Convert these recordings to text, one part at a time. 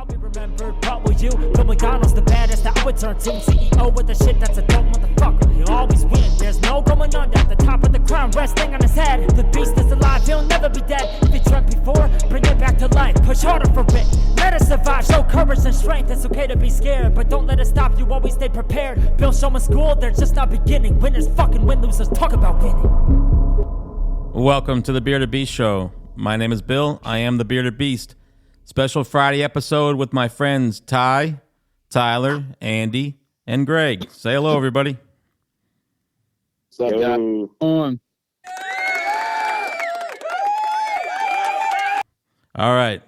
I'll be remembered, but will you? Bill McDonald's the baddest I would turn to. CEO with the shit that's a dope motherfucker. He'll always win, there's no going under. At the top of the crown, resting on his head. The beast is alive, he'll never be dead. If he drank before, bring it back to life. Push harder for it, let us survive. Show courage and strength, it's okay to be scared, but don't let it stop you, always stay prepared. Bill Showman School, they're just not beginning. Winners fucking win, losers talk about winning. Welcome to the Bearded Beast Show. My name is Bill, I am the Bearded Beast. Special Friday episode with my friends Ty, Tyler, Andy, and Greg. Say hello, everybody. What's up, guys? All right.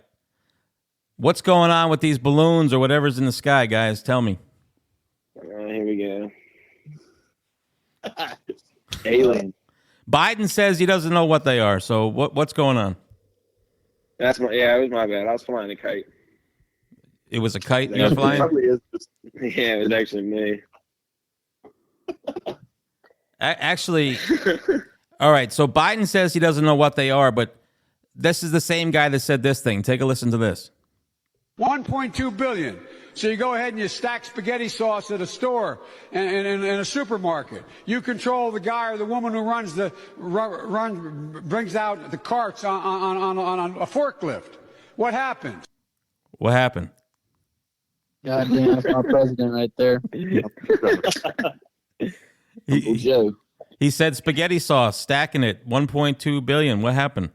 What's going on with these balloons or whatever's in the sky, guys? Tell me. Here we go. Alien. Biden says he doesn't know what they are, so what's going on? It was my bad. I was flying a kite. It was a kite you were flying? Yeah, it was actually me. Actually, all right, so Biden says he doesn't know what they are, but this is the same guy that said this thing. Take a listen to this. 1.2 billion. So you go ahead and you stack spaghetti sauce at a store and in a supermarket. You control the guy or the woman who brings out the carts on a forklift. What happens? What happened? Goddamn, that's my president right there. He said spaghetti sauce, stacking it, 1.2 billion. What happened?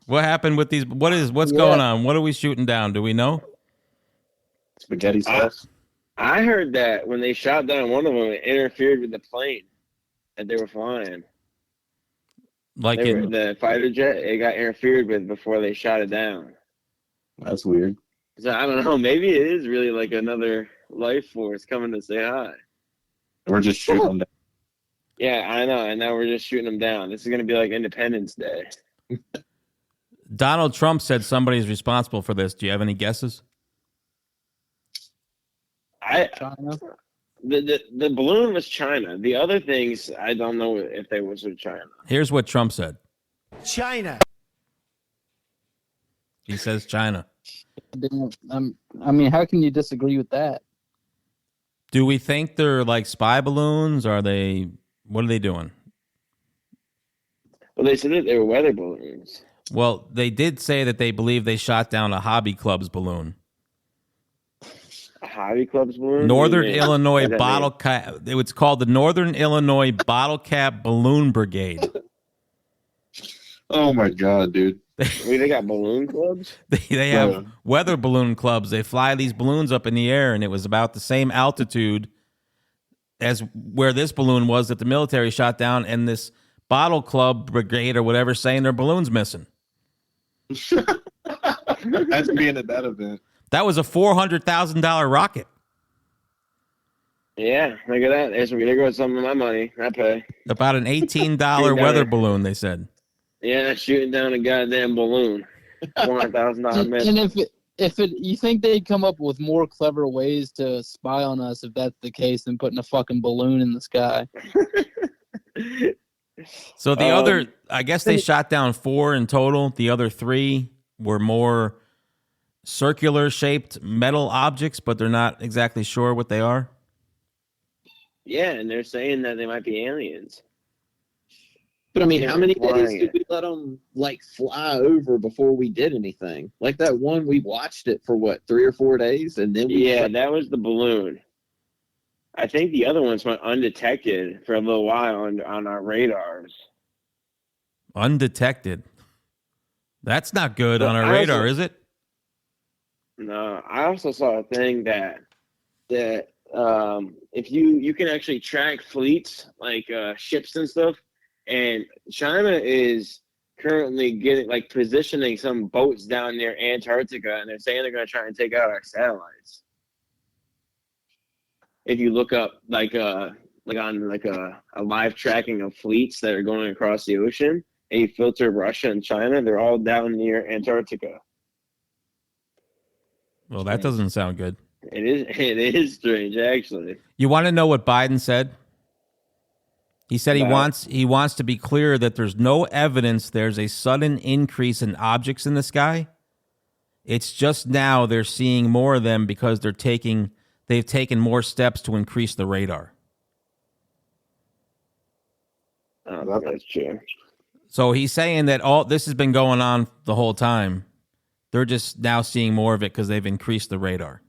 What happened with these? What's going on? What are we shooting down? Do we know? Spaghetti sauce. I heard that when they shot down one of them, it interfered with the plane that they were flying. Like the fighter jet, it got interfered with before they shot it down. That's weird. So I don't know. Maybe it is really like another life force coming to say hi. We're just shooting them down. Yeah, I know. And now we're just shooting them down. This is going to be like Independence Day. Donald Trump said somebody's responsible for this. Do you have any guesses? China? The balloon was China. The other things, I don't know if they was with China. Here's what Trump said. China. He says China. I mean, how can you disagree with that? Do we think they're like spy balloons? What are they doing? Well, they said that they were weather balloons. Well, they did say that they believe they shot down a hobby club's balloon. A hobby club's balloon? Northern Illinois bottle cap. It's called the Northern Illinois Bottle Cap Balloon Brigade. Oh my god, dude! Wait, they got balloon clubs? They have weather balloon clubs. They fly these balloons up in the air, and it was about the same altitude as where this balloon was that the military shot down, and this bottle club brigade or whatever saying their balloon's missing. That's being at that event. That was a $400,000 rocket. Yeah, look at that. There goes some of my money. I pay. About an $18 weather balloon, they said. Yeah, shooting down a goddamn balloon. $400,000 miss. And if you think they'd come up with more clever ways to spy on us if that's the case than putting a fucking balloon in the sky? So the other, I guess they shot down 4 in total. The other 3 were more circular-shaped metal objects, but they're not exactly sure what they are. Yeah, and they're saying that they might be aliens. But I mean, how many days Flying did we let them fly over before we did anything? Like that one, we watched it for 3 or 4 days, and then that was the balloon. I think the other ones went undetected for a little while on our radars. Undetected. That's not good on our radar, is it? No, I also saw a thing that if you can actually track fleets like ships and stuff, and China is currently positioning some boats down near Antarctica, and they're saying they're going to try and take out our satellites. If you look up on a live tracking of fleets that are going across the ocean, and you filter Russia and China, they're all down near Antarctica. Well, that doesn't sound good. It is strange, actually. You want to know what Biden said? He said he wants to be clear that there's no evidence there's a sudden increase in objects in the sky. It's just now they're seeing more of them because they've taken more steps to increase the radar. Oh, that's true. So he's saying that all this has been going on the whole time. They're just now seeing more of it because they've increased the radar.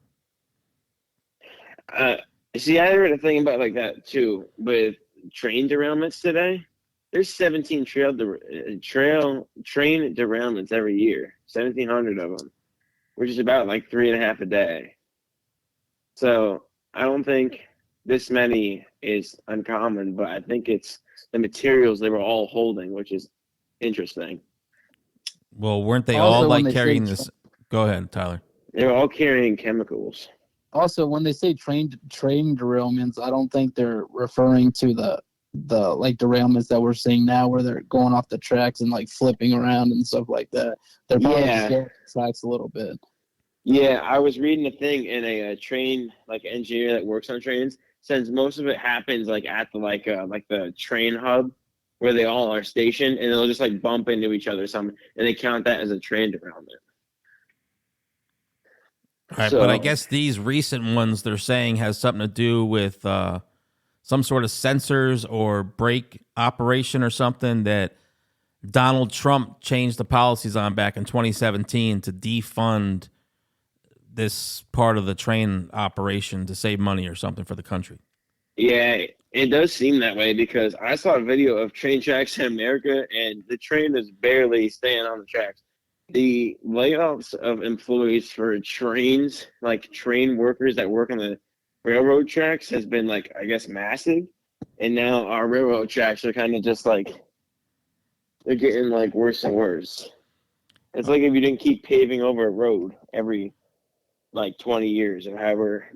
See, I read a thing about like that too with train derailments today. There's 17 train derailments every year, 1,700 of them, which is about like 3.5 a day. So I don't think this many is uncommon, but I think it's the materials they were all holding, which is interesting. Well, weren't they Also, all when like they carrying say this? Go ahead, Tyler. They were all carrying chemicals. Also, when they say train derailments, I don't think they're referring to the like derailments that we're seeing now, where they're going off the tracks and like flipping around and stuff like that. They're probably just going off the tracks a little bit. Yeah, I was reading a thing, and a train like engineer that works on trains says most of it happens like at the like the train hub where they all are stationed, and they'll just like bump into each other and they count that as a train derailment. All right, but I guess these recent ones they're saying has something to do with some sort of sensors or brake operation or something that Donald Trump changed the policies on back in 2017 to defund this part of the train operation to save money or something for the country. Yeah, it does seem that way because I saw a video of train tracks in America, and the train is barely staying on the tracks. The layoffs of employees for trains, like train workers that work on the railroad tracks, has been like, I guess, massive. And now our railroad tracks are kind of just like, they're getting like worse and worse. It's like if you didn't keep paving over a road every like 20 years or however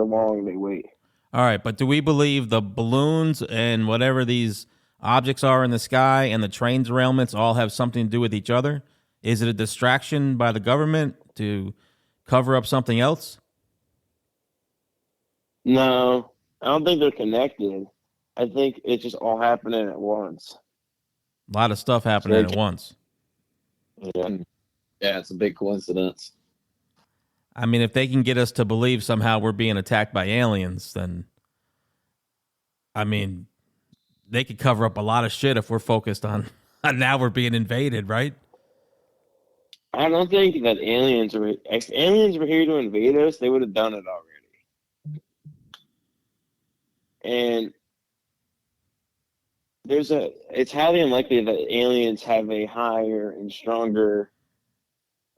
long they wait. All right, but do we believe the balloons and whatever these objects are in the sky and the train derailments all have something to do with each other? Is it a distraction by the government to cover up something else? No, I don't think they're connected. I think it's just all happening at once. A lot of stuff happening at once. Yeah. Yeah, it's a big coincidence. I mean, if they can get us to believe somehow we're being attacked by aliens, then, I mean, they could cover up a lot of shit if we're focused on now we're being invaded, right? I don't think that if aliens were here to invade us, they would have done it already. And it's highly unlikely that aliens have a higher and stronger,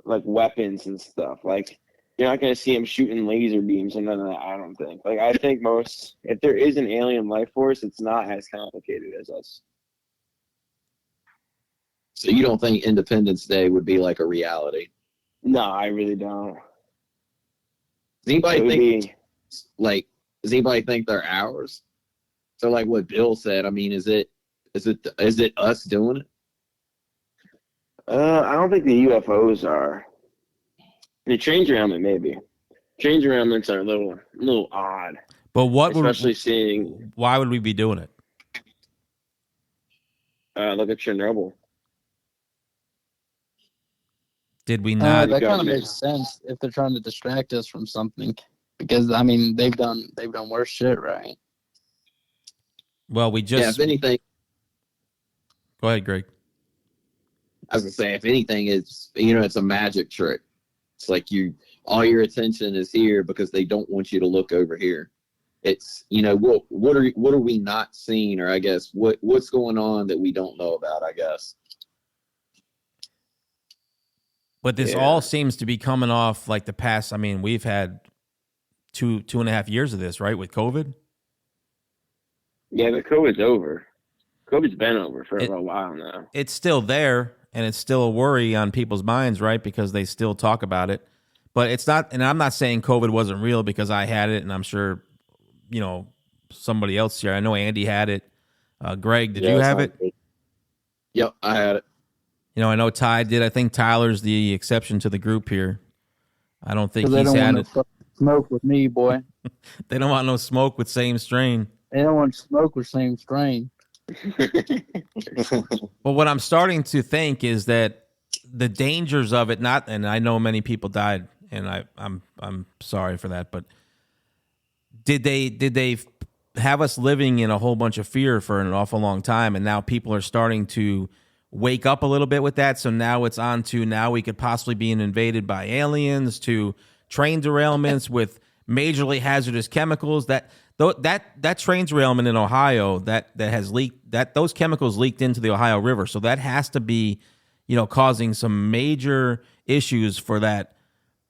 like, weapons and stuff. Like, you're not going to see them shooting laser beams and none of that, I don't think. Like, I think if there is an alien life force, it's not as complicated as us. So you don't think Independence Day would be like a reality? No, I really don't. Does anybody think they're ours? So like what Bill said, I mean, is it us doing it? I don't think the UFOs are. The train derailment, maybe. Train derailments are a little odd. But why would we be doing it? Look at Chernobyl. Did we not? That kind of makes sense if they're trying to distract us from something, because I mean they've done worse shit, right? Well, we just. Yeah, if anything. Go ahead, Greg. I was gonna say, if anything, it's a magic trick. It's like all your attention is here because they don't want you to look over here. It's what are we not seeing, or I guess what's going on that we don't know about, I guess. But this all seems to be coming off like the past. I mean, we've had 2.5 years of this, right, with COVID? Yeah, but COVID's over. COVID's been over for a while now. It's still there, and it's still a worry on people's minds, right, because they still talk about it. But it's not, and I'm not saying COVID wasn't real because I had it, and I'm sure, somebody else here. I know Andy had it. Greg, did you have it? Yep, I had it. I know Ty did. I think Tyler's the exception to the group here. I don't think he's had it. Smoke with me, boy. They don't want no smoke with same strain. They don't want smoke with same strain. But what I'm starting to think is that the dangers of it. Not, and I know many people died, and I'm sorry for that. But did they have us living in a whole bunch of fear for an awful long time, and now people are starting to wake up a little bit with that? So now it's on to now we could possibly be invaded by aliens, to train derailments with majorly hazardous chemicals. That train derailment in Ohio that has leaked, that those chemicals leaked into the Ohio River. So that has to be, causing some major issues for that.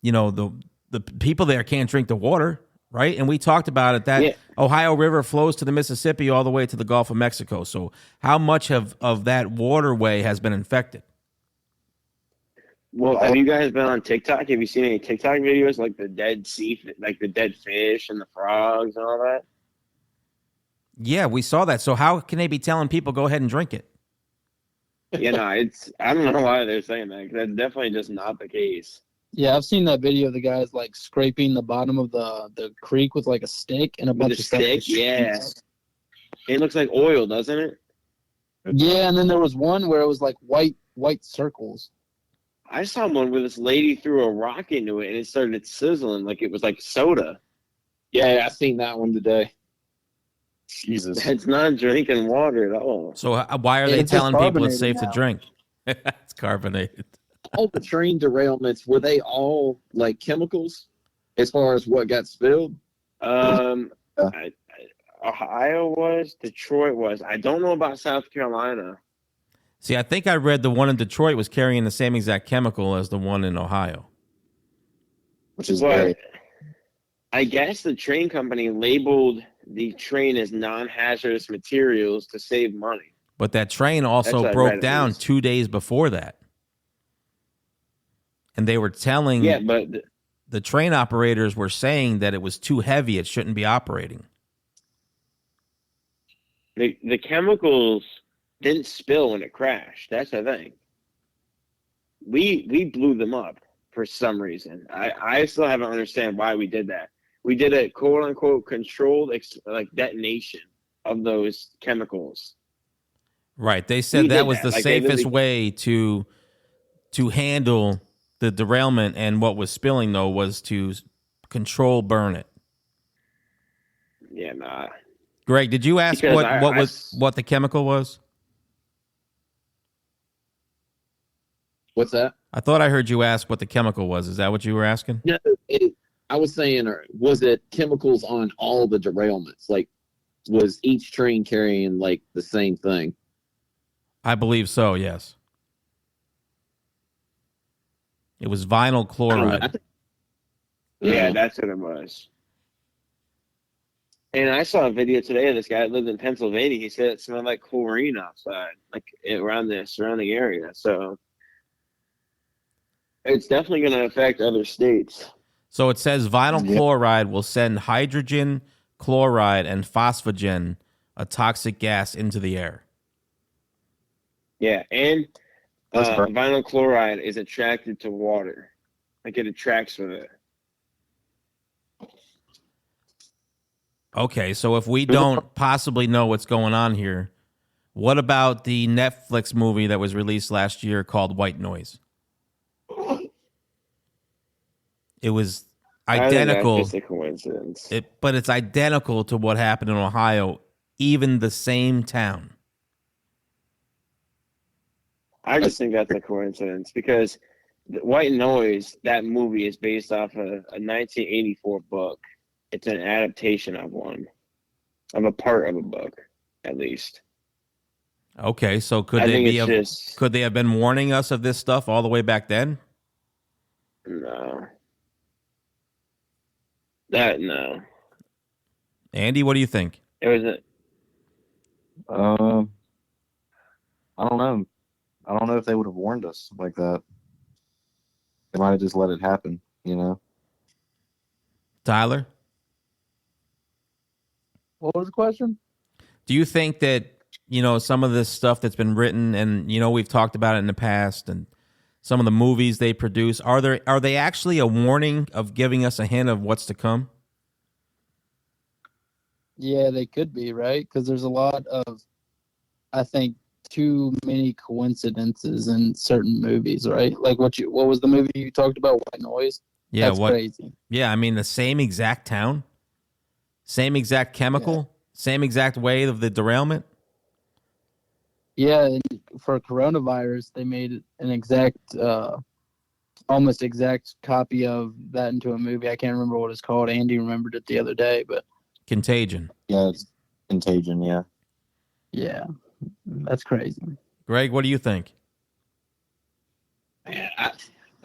The people there can't drink the water, right? And we talked about it, that Ohio River flows to the Mississippi all the way to the Gulf of Mexico. So how much of that waterway has been infected? Well, have you guys been on TikTok? Have you seen any TikTok videos like the dead like the dead fish and the frogs and all that? Yeah, we saw that. So how can they be telling people go ahead and drink it? I don't know why they're saying that, because that's definitely just not the case. Yeah, I've seen that video of the guys like scraping the bottom of the creek with like a stick and a bunch of stuff. Yeah. It looks like oil, doesn't it? Yeah, and then there was one where it was like white circles. I saw one where this lady threw a rock into it and it started sizzling like it was like soda. Yeah, I seen that one today. Jesus. It's not drinking water at all. So why are they It's telling people it's carbonated safe now. to drink? It's carbonated. All the train derailments, were they all like chemicals as far as what got spilled? Ohio was, Detroit was. I don't know about South Carolina. See, I think I read the one in Detroit was carrying the same exact chemical as the one in Ohio. Which is But very I guess the train company labeled the train as non-hazardous materials to save money. But that train That's also what I read broke at down least. 2 days before that. And they were telling Yeah, but the train operators were saying that it was too heavy. It shouldn't be operating. the chemicals didn't spill when it crashed. That's the thing. We blew them up for some reason. I still haven't understand why we did that. We did a quote unquote controlled detonation of those chemicals. Right. They said We that did was that. the Like, they safest literally- way to handle the derailment, and what was spilling though was to burn it. Yeah, nah. Greg, did you ask Because what the chemical was? what's that? I thought I heard you ask what the chemical was. Is that what you were asking? No, I was saying, was it chemicals on all the derailments? Like, was each train carrying like the same thing? I believe so, yes. It was vinyl chloride. Yeah, that's what it was. And I saw a video today of this guy that lived in Pennsylvania. He said it smelled like chlorine outside, like around the surrounding area. So it's definitely going to affect other states. So it says vinyl chloride will send hydrogen, chloride, and phosphogen, a toxic gas, into the air. Yeah, and That's right. vinyl chloride is attracted to water. Like, it attracts with it. Okay, so if we don't possibly know what's going on here, what about the Netflix movie that was released last year called White Noise? It was identical. I think that's just a coincidence. But it's identical to what happened in Ohio, even the same town. I just think that's a coincidence because White Noise, that movie, is based off of a 1984 book. It's an adaptation of a part of a book, at least. Okay, so could I they think be? it's just Could they have been warning us of this stuff all the way back then? no. No. Andy, what do you think? It was a I don't know. I don't know if they would have warned us like that. They might have just let it happen, you know? Tyler, What was the question? do you think that, some of this stuff that's been written, and, we've talked about it in the past, and some of the movies they produce, are they actually a warning of giving us a hint of what's to come? Yeah, they could be, right? Because there's a lot of, I think, too many coincidences in certain movies, right? Like what was the movie you talked about? White Noise. Yeah, That's crazy. Yeah, I mean the same exact town, same exact chemical, same exact way of the derailment. Yeah, and for coronavirus, they made an exact, almost exact copy of that into a movie. I can't remember what it's called. Andy remembered it the other day, but Contagion. Yeah, it's Contagion. Yeah. yeah, that's crazy. Greg, what do you think? Man, I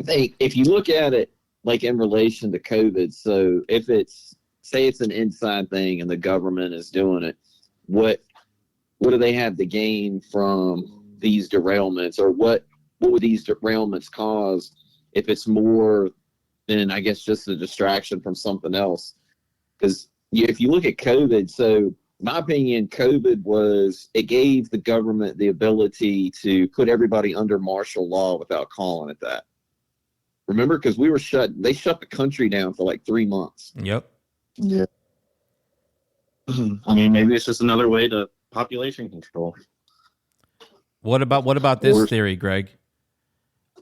think if you look at it like in relation to COVID, so if it's say it's an inside thing and the government is doing it, what do they have to gain from these derailments, or what would these derailments cause if it's more than, I guess, just a distraction from something else? Because if you look at COVID, so my opinion, COVID it gave the government the ability to put everybody under martial law without calling it that. Remember, because they shut the country down for like 3 months. Yep. Yeah. I mean, maybe it's just another way to population control. What about this theory, Greg?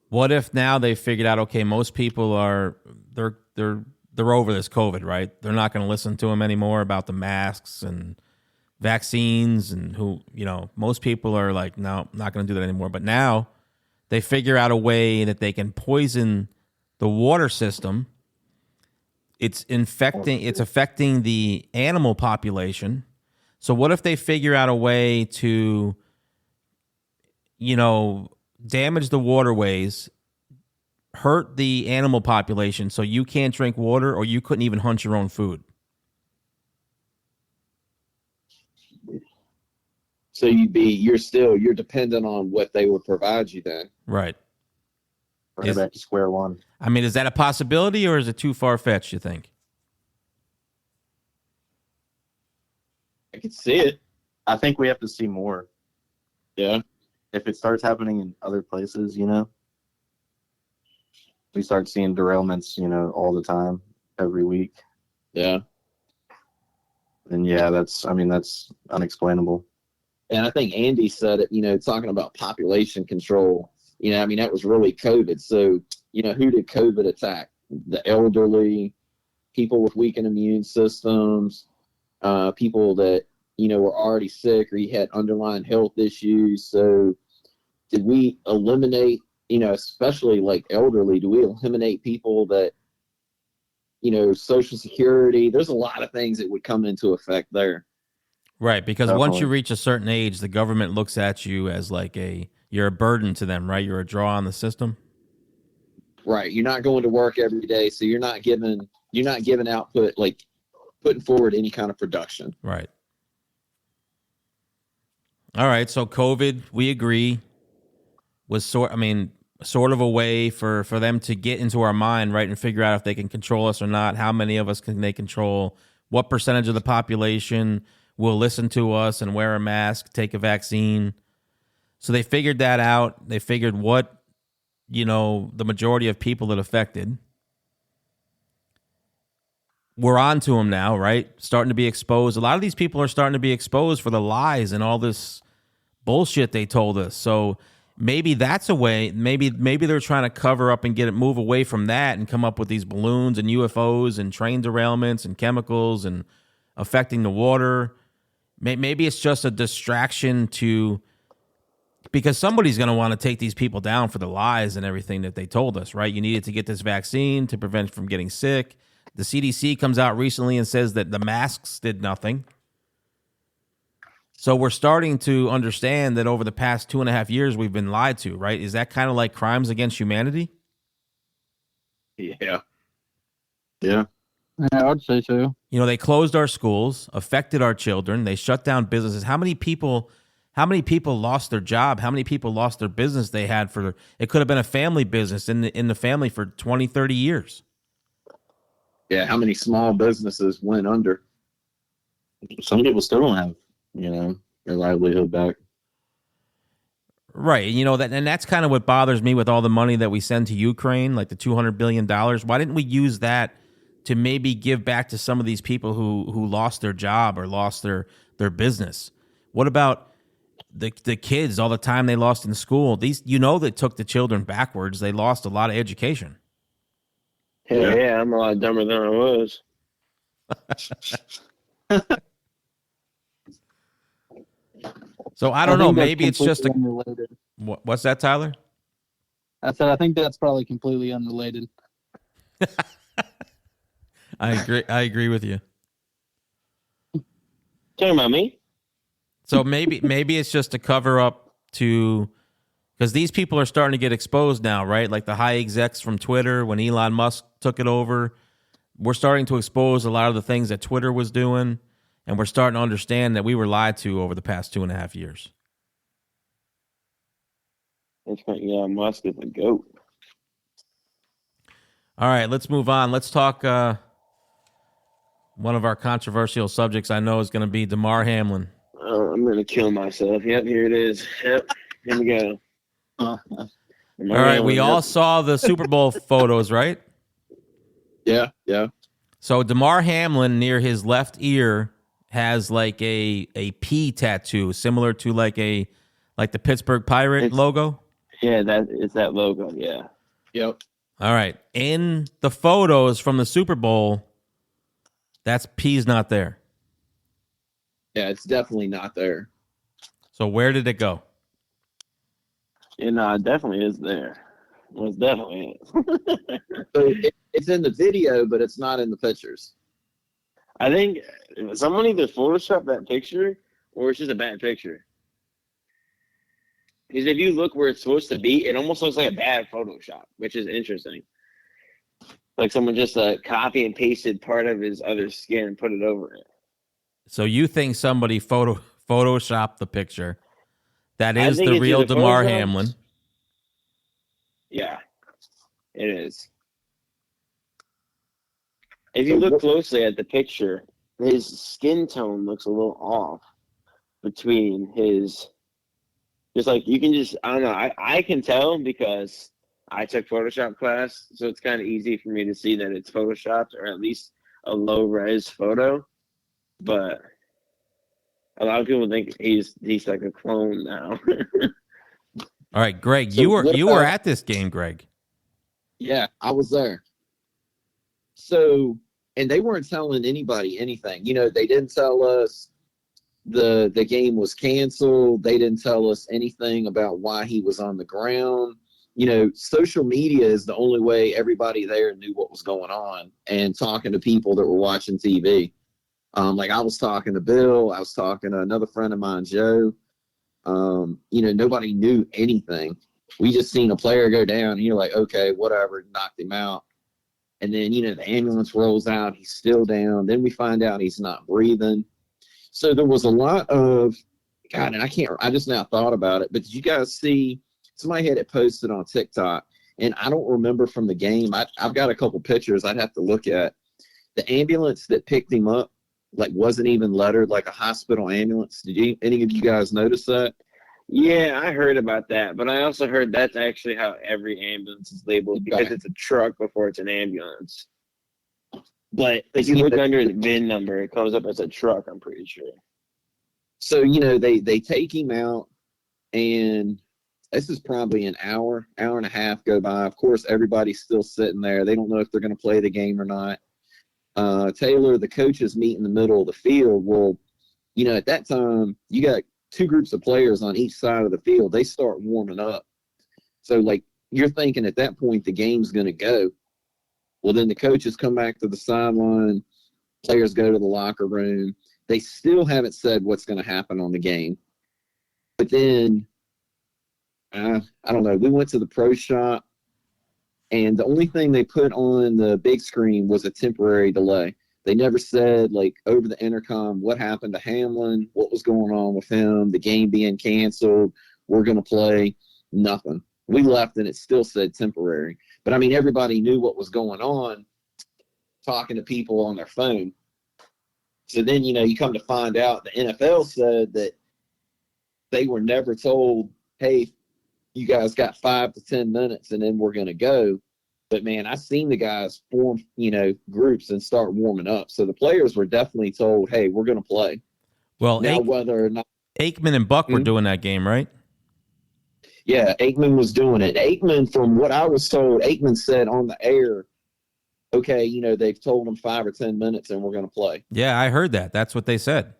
What if now they figured out, okay, most people they're over this COVID, right? They're not going to listen to them anymore about the masks and vaccines, and most people are like, no, not going to do that anymore. But now they figure out a way that they can poison the water system. It's affecting the animal population. So what if they figure out a way to, damage the waterways, hurt the animal population so you can't drink water, or you couldn't even hunt your own food? So you're dependent on what they would provide you then. Right. Right back to square one. I mean, is that a possibility, or is it too far-fetched, you think? I could see it. I think we have to see more. Yeah. If it starts happening in other places, we start seeing derailments, all the time, every week. Yeah. And yeah, that's unexplainable. And I think Andy said it, talking about population control, that was really COVID. So, who did COVID attack? The elderly, people with weakened immune systems, people that, were already sick or you had underlying health issues. So did we eliminate, especially like elderly, do we eliminate people that, Social Security? There's a lot of things that would come into effect there. Right, because Definitely. once you reach a certain age, the government looks at you as like you're a burden to them, right? You're a draw on the system. Right. You're not going to work every day, so you're not giving output, like putting forward any kind of production. Right. All right, so COVID, we agree, was sort of a way for them to get into our mind, right, and figure out if they can control us or not. How many of us can they control? What percentage of the population will listen to us and wear a mask, take a vaccine? So they figured that out. They figured what, the majority of people that affected. We're on to them now, right? Starting to be exposed. A lot of these people are starting to be exposed for the lies and all this bullshit they told us. So maybe that's a way. Maybe they're trying to cover up and move away from that and come up with these balloons and UFOs and train derailments and chemicals and affecting the water. Maybe it's just a distraction because somebody's going to want to take these people down for the lies and everything that they told us, right? You needed to get this vaccine to prevent from getting sick. The CDC comes out recently and says that the masks did nothing. So we're starting to understand that over the past 2.5 years, we've been lied to, right? Is that kind of like crimes against humanity? Yeah. Yeah, I would say so. They closed our schools, affected our children. They shut down businesses. How many people lost their job? How many people lost their business they had it could have been a family business in the family for 20, 30 years. Yeah, how many small businesses went under? Some people still don't have, their livelihood back. Right. And that's kind of what bothers me with all the money that we send to Ukraine, like the $200 billion. Why didn't we use that to maybe give back to some of these people who lost their job or lost their business? What about the kids, all the time they lost in school. These, they took the children backwards. They lost a lot of education. Hell yeah, I'm a lot dumber than I was. So I don't know. think that's Maybe it's just completely unrelated. what's that, Tyler? I said I think that's probably completely unrelated. I agree with you. Talking about me? So maybe it's just a cover up because these people are starting to get exposed now, right? Like the high execs from Twitter when Elon Musk took it over. We're starting to expose a lot of the things that Twitter was doing, and we're starting to understand that we were lied to over the past 2.5 years. Elon Musk is a goat. All right, let's move on. Let's talk one of our controversial subjects I know is going to be Damar Hamlin. Oh, I'm going to kill myself. Yep, here it is. Yep, here we go. All right, we all saw the Super Bowl photos, right? Yeah. So Damar Hamlin near his left ear has like a P tattoo, similar to like the Pittsburgh Pirate logo. Yeah, it's that logo. Yeah. Yep. All right. In the photos from the Super Bowl, that's P's not there. Yeah, it's definitely not there. So where did it go? Yeah, no, it definitely is there. Well, it definitely is. So it's in the video, but it's not in the pictures. I think someone either photoshopped that picture or it's just a bad picture. Because if you look where it's supposed to be, it almost looks like a bad Photoshop, which is interesting. Like someone just copy and pasted part of his other skin and put it over it. So you think somebody photoshopped the picture? That is think the it's real either Damar Photoshop- Hamlin. Yeah, it is. If you look closely at the picture, his skin tone looks a little off between his. Just like you can just, I don't know, I can tell because I took Photoshop class, so it's kind of easy for me to see that it's Photoshopped or at least a low res photo. But a lot of people think he's like a clone now. All right, Greg, So you were at this game, Greg. Yeah, I was there. So, and they weren't telling anybody anything. They didn't tell us the game was canceled. They didn't tell us anything about why he was on the ground. Social media is the only way everybody there knew what was going on, and talking to people that were watching TV. Like I was talking to Bill, I was talking to another friend of mine, Joe. Nobody knew anything. We just seen a player go down, and you're like, okay, whatever, knocked him out. And then, the ambulance rolls out, he's still down. Then we find out he's not breathing. So there was a lot of, God, and I just now thought about it, but did you guys see, somebody had it posted on TikTok, and I don't remember from the game. I've got a couple pictures I'd have to look at. The ambulance that picked him up, wasn't even lettered like a hospital ambulance. Did any of you guys notice that? Yeah, I heard about that, but I also heard that's actually how every ambulance is labeled because it's a truck before it's an ambulance. But if you look under the VIN number, it comes up as a truck, I'm pretty sure. So, they take him out, and this is probably an hour and a half go by. Of course, everybody's still sitting there. They don't know if they're going to play the game or not. Taylor, the coaches meet in the middle of the field. Well, at that time, you got two groups of players on each side of the field. They start warming up. So, you're thinking at that point the game's going to go. Well, then the coaches come back to the sideline. Players go to the locker room. They still haven't said what's going to happen on the game. But then, I don't know, we went to the pro shop, and the only thing they put on the big screen was a temporary delay. They never said, over the intercom, what happened to Hamlin, what was going on with him, the game being canceled, we're going to play, nothing. We left, and it still said temporary. But, everybody knew what was going on, talking to people on their phone. So then, you come to find out the NFL said that they were never told, hey, you guys got 5 to 10 minutes, and then we're going to go. But, man, I've seen the guys form, groups and start warming up. So the players were definitely told, hey, we're going to play. Well, now, whether or not Aikman and Buck were doing that game, right? Yeah, Aikman was doing it. Aikman, from what I was told, Aikman said on the air, okay, they've told him 5 or 10 minutes and we're going to play. Yeah, I heard that. That's what they said.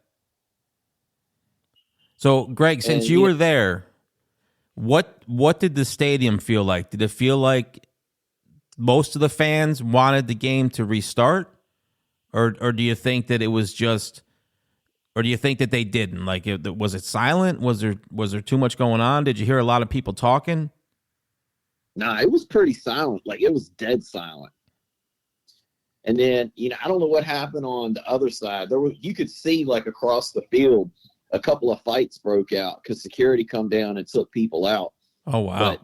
So, Greg, since you were there, what did the stadium feel like? Did it feel like most of the fans wanted the game to restart? Or do you think that it was just, or do you think that they didn't? Like, was it silent? Was there too much going on? Did you hear a lot of people talking? Nah, it was pretty silent. Like, it was dead silent. And then, I don't know what happened on the other side. You could see, like, across the field, a couple of fights broke out because security come down and took people out. Oh, wow. But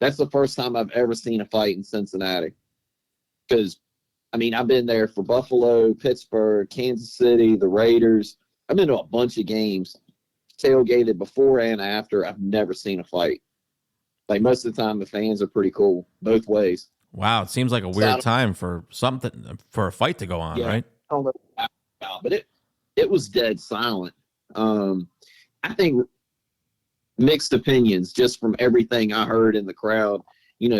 that's the first time I've ever seen a fight in Cincinnati. Because, I've been there for Buffalo, Pittsburgh, Kansas City, the Raiders. I've been to a bunch of games, tailgated before and after. I've never seen a fight. Like, most of the time, the fans are pretty cool both ways. Wow, it seems like a weird time for a fight to go on, right? I don't know, but it was dead silent. I think mixed opinions just from everything I heard in the crowd.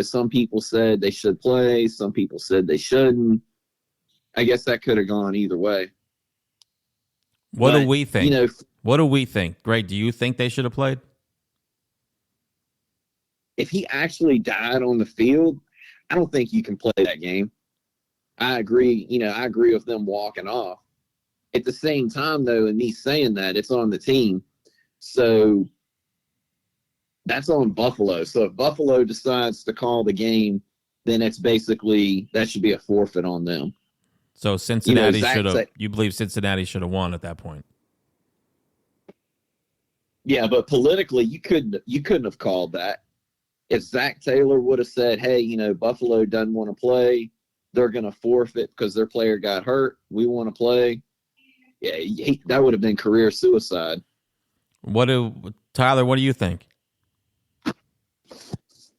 Some people said they should play. Some people said they shouldn't. I guess that could have gone either way. What do we think? What do we think? Greg, do you think they should have played? If he actually died on the field, I don't think you can play that game. I agree. I agree with them walking off. At the same time, though, and me saying that, it's on the team. So that's on Buffalo. So if Buffalo decides to call the game, then it's basically, that should be a forfeit on them. So Cincinnati should have, you believe Cincinnati should have won at that point? Yeah, but politically, you couldn't have called that. If Zach Taylor would have said, hey, Buffalo doesn't want to play, they're going to forfeit because their player got hurt, we want to play. Yeah, that would have been career suicide. Tyler, what do you think?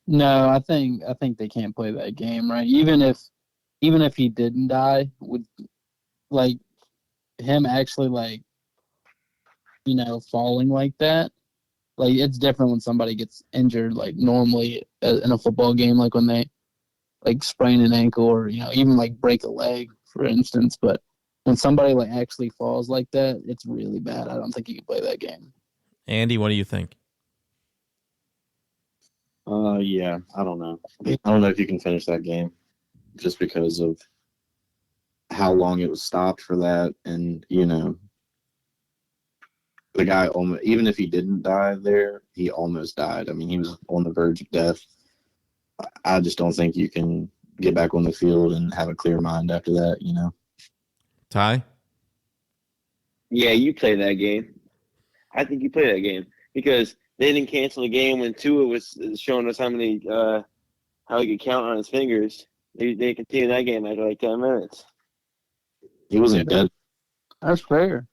No, I think they can't play that game, right? Even if he didn't die, would like him actually falling like that. Like, it's different when somebody gets injured, like normally in a football game, like when they like sprain an ankle or even like break a leg, for instance. But when somebody like actually falls like that, it's really bad. I don't think you can play that game. Andy, what do you think? Yeah, I don't know. I don't know if you can finish that game just because of how long it was stopped for that. And, the guy, even if he didn't die there, he almost died. He was on the verge of death. I just don't think you can get back on the field and have a clear mind after that, Ty? Yeah, you play that game. I think you play that game because they didn't cancel the game when Tua was showing us how he could count on his fingers. They continued that game after like 10 minutes. He wasn't dead. That's fair.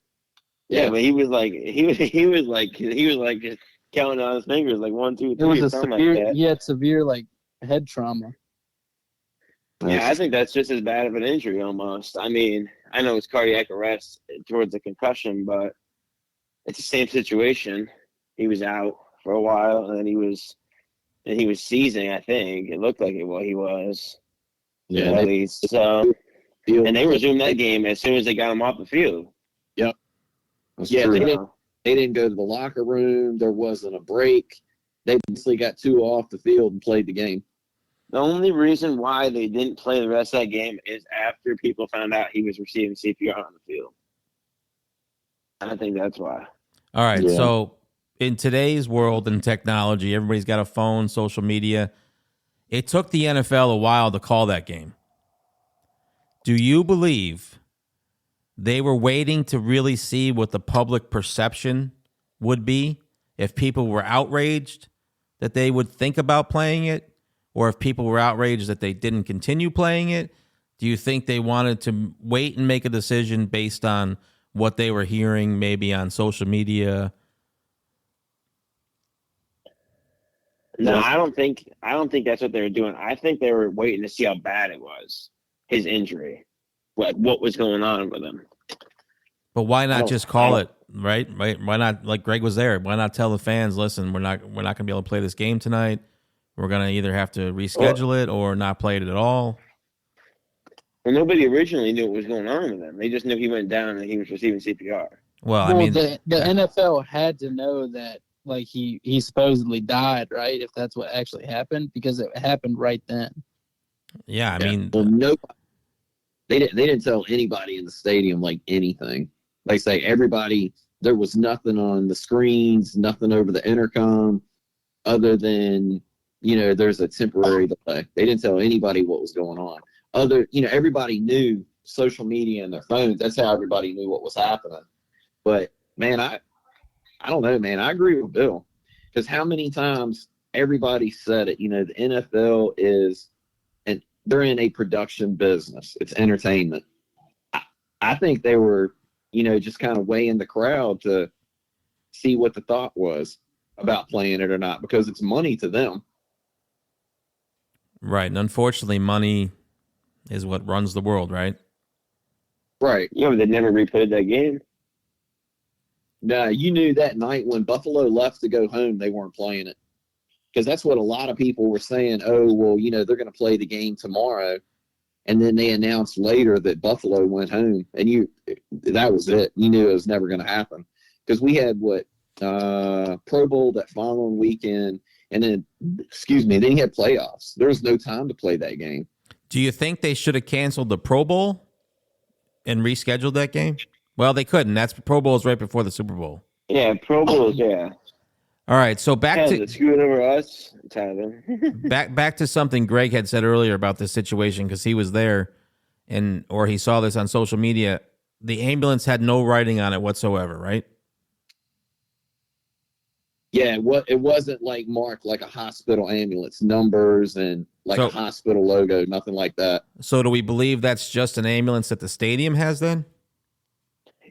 Yeah, but he was like just counting on his fingers like 1, 2, 3. It was something like that. He had severe like head trauma. Yeah, I think that's just as bad of an injury almost. I know it's cardiac arrest towards the concussion, but it's the same situation. He was out for a while, and then he was seizing. I think it looked like he was. Yeah, at least. So, and they resumed that game as soon as they got him off the field. Yep. Yeah, they didn't go to the locker room. There wasn't a break. They basically got Tua off the field and played the game. The only reason why they didn't play the rest of that game is after people found out he was receiving CPR on the field. I think that's why. All right, so in today's world and technology, everybody's got a phone, social media. It took the NFL a while to call that game. Do you believe they were waiting to really see what the public perception would be? If people were outraged that they would think about playing it, or if people were outraged that they didn't continue playing it? Do you think they wanted to wait and make a decision based on what they were hearing maybe on social media? No, I don't think that's what they were doing. I think they were waiting to see how bad it was, his injury, what was going on with him. But why not just call it, right? Why not, like Greg was there, why not tell the fans, listen, we're not going to be able to play this game tonight. We're going to either have to reschedule it or not play it at all. Well, nobody originally knew what was going on with him. They just knew he went down and he was receiving CPR. Well, I mean, the NFL had to know that, like, he supposedly died, right? If that's what actually happened, because it happened right then. yeah, I mean, Well, no, they didn't tell anybody in the stadium like anything. Like say everybody, there was nothing on the screens, nothing over the intercom, other than there's a temporary delay. They didn't tell anybody what was going on. Everybody knew social media and their phones. That's how everybody knew what was happening. But man, I don't know, man. I agree with Bill, because how many times everybody said it. The NFL is, and they're in a production business. It's entertainment. I think they were, just kind of weighing the crowd to see what the thought was about playing it or not, because it's money to them. right. And unfortunately, money is what runs the world, right? Right. Yeah, but they never replayed that game. No, you knew that night when Buffalo left to go home, they weren't playing it. Because that's what a lot of people were saying. Oh, well, they're going to play the game tomorrow. And then they announced later that Buffalo went home. And that was it. You knew it was never going to happen. Because we had Pro Bowl that following weekend. And then, then you had playoffs. There was no time to play that game. Do you think they should have canceled the Pro Bowl and rescheduled that game? Well, they couldn't. That's Pro Bowl is right before the Super Bowl. Yeah, Pro Bowls, yeah. All right, so back to screwed over us, Tyler. back to something Greg had said earlier about this situation, because he was there, or he saw this on social media. The ambulance had no writing on it whatsoever, right? Yeah, it wasn't like marked like a hospital ambulance, numbers and a hospital logo, nothing like that. So do we believe that's just an ambulance that the stadium has then?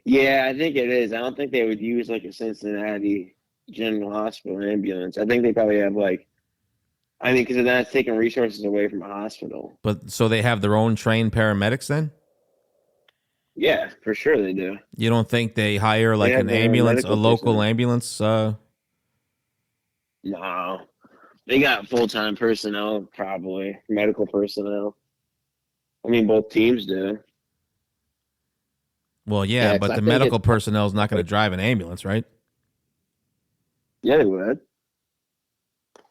Yeah, I think it is. I don't think they would use like a Cincinnati General Hospital ambulance. I think they probably have because that's taking resources away from a hospital. But so they have their own trained paramedics then? Yeah, for sure they do. You don't think they hire like an ambulance, a local ambulance? No. They got full-time personnel, probably. Medical personnel. I mean, both teams do. Well, yeah, but the medical personnel is not going to drive an ambulance, right? Yeah, they would.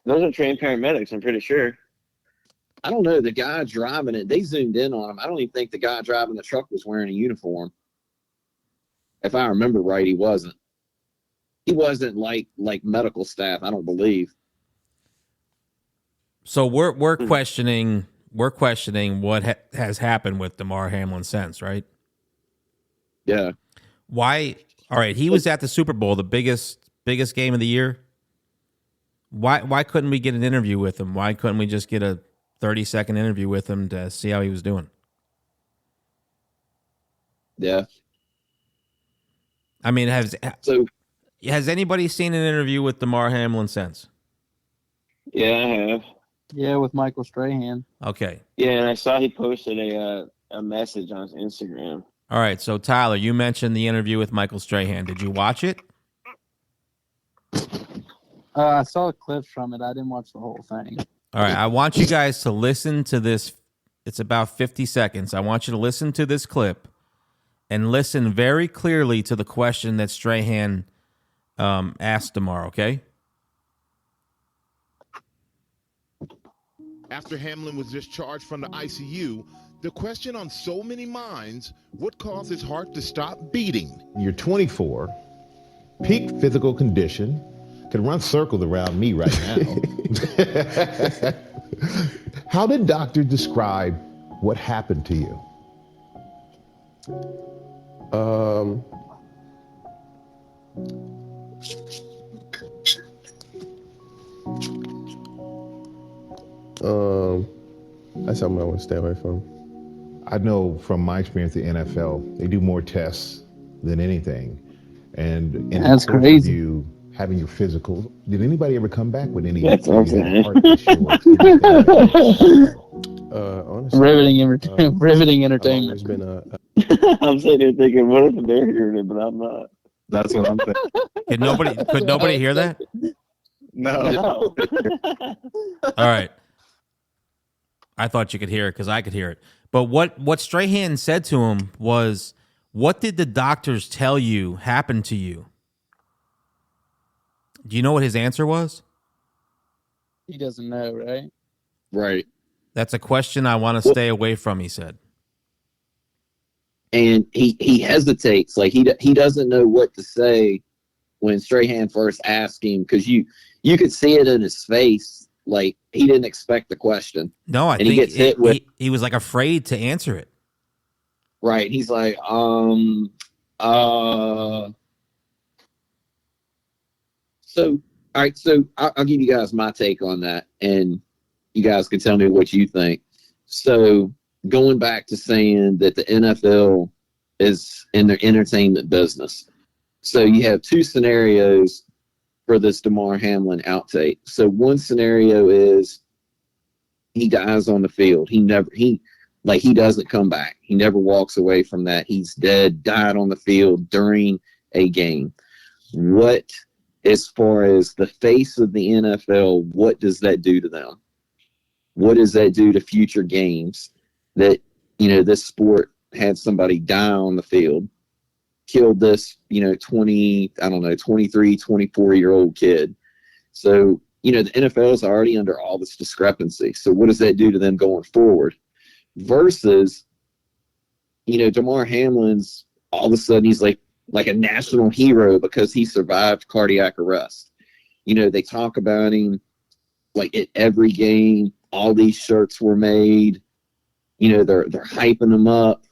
Those are trained paramedics, I'm pretty sure. I don't know. The guy driving it, they zoomed in on him. I don't even think the guy driving the truck was wearing a uniform. If I remember right, he wasn't. He wasn't like medical staff, I don't believe. So we're questioning what has happened with Damar Hamlin since, right? Yeah. Why? All right, he was at the Super Bowl, the biggest game of the year. Why couldn't we get an interview with him? Why couldn't we just get a 30-second interview with him to see how he was doing? Yeah. I mean, has anybody seen an interview with Damar Hamlin since? Yeah, I have. Yeah, with Michael Strahan. Okay. Yeah, and I saw he posted a message on his Instagram. All right, so Tyler, you mentioned the interview with Michael Strahan. Did you watch it? I saw clips from it. I didn't watch the whole thing. All right, I want you guys to listen to this. It's about 50 seconds. I want you to listen to this clip and listen very clearly to the question that Strahan asked Damar, okay? After Hamlin was discharged from the ICU, the question on so many minds, what caused his heart to stop beating? You're 24, peak physical condition, can run circles around me right now. How did doctors describe what happened to you? That's something I want to stay away from. I know from my experience at the NFL, they do more tests than anything. And in That's the course crazy. of you having your physical, did anybody ever come back with any That's okay. heart issue? Honestly, Riveting I've entertainment. always been a I'm sitting here thinking, what if they're hearing it, but I'm not. That's what I'm thinking. Could nobody hear that? No. No. All right. I thought you could hear it because I could hear it. But what Strahan said to him was, what did the doctors tell you happened to you? Do you know what his answer was? He doesn't know, right? Right. That's a question I want to stay away from, he said. And he hesitates, like he doesn't know what to say when Strahan first asked him, because you could see it in his face, like he didn't expect the question. No, I and think he gets hit with he was like afraid to answer it. right. He's like, So, all right. So I'll give you guys my take on that, and you guys can tell me what you think. So going back to saying that the NFL is in their entertainment business. So you have two scenarios for this Damar Hamlin outtake. So one scenario is he dies on the field. He doesn't come back. He never walks away from that. He's dead, died on the field during a game. What, as far as the face of the NFL, what does that do to them? What does that do to future games that, this sport had somebody die on the field, killed this, 23, 24-year-old kid. So, the NFL is already under all this discrepancy. So what does that do to them going forward? Versus, Damar Hamlin's all of a sudden he's like a national hero because he survived cardiac arrest. They talk about him like at every game. All these shirts were made. They're hyping him up.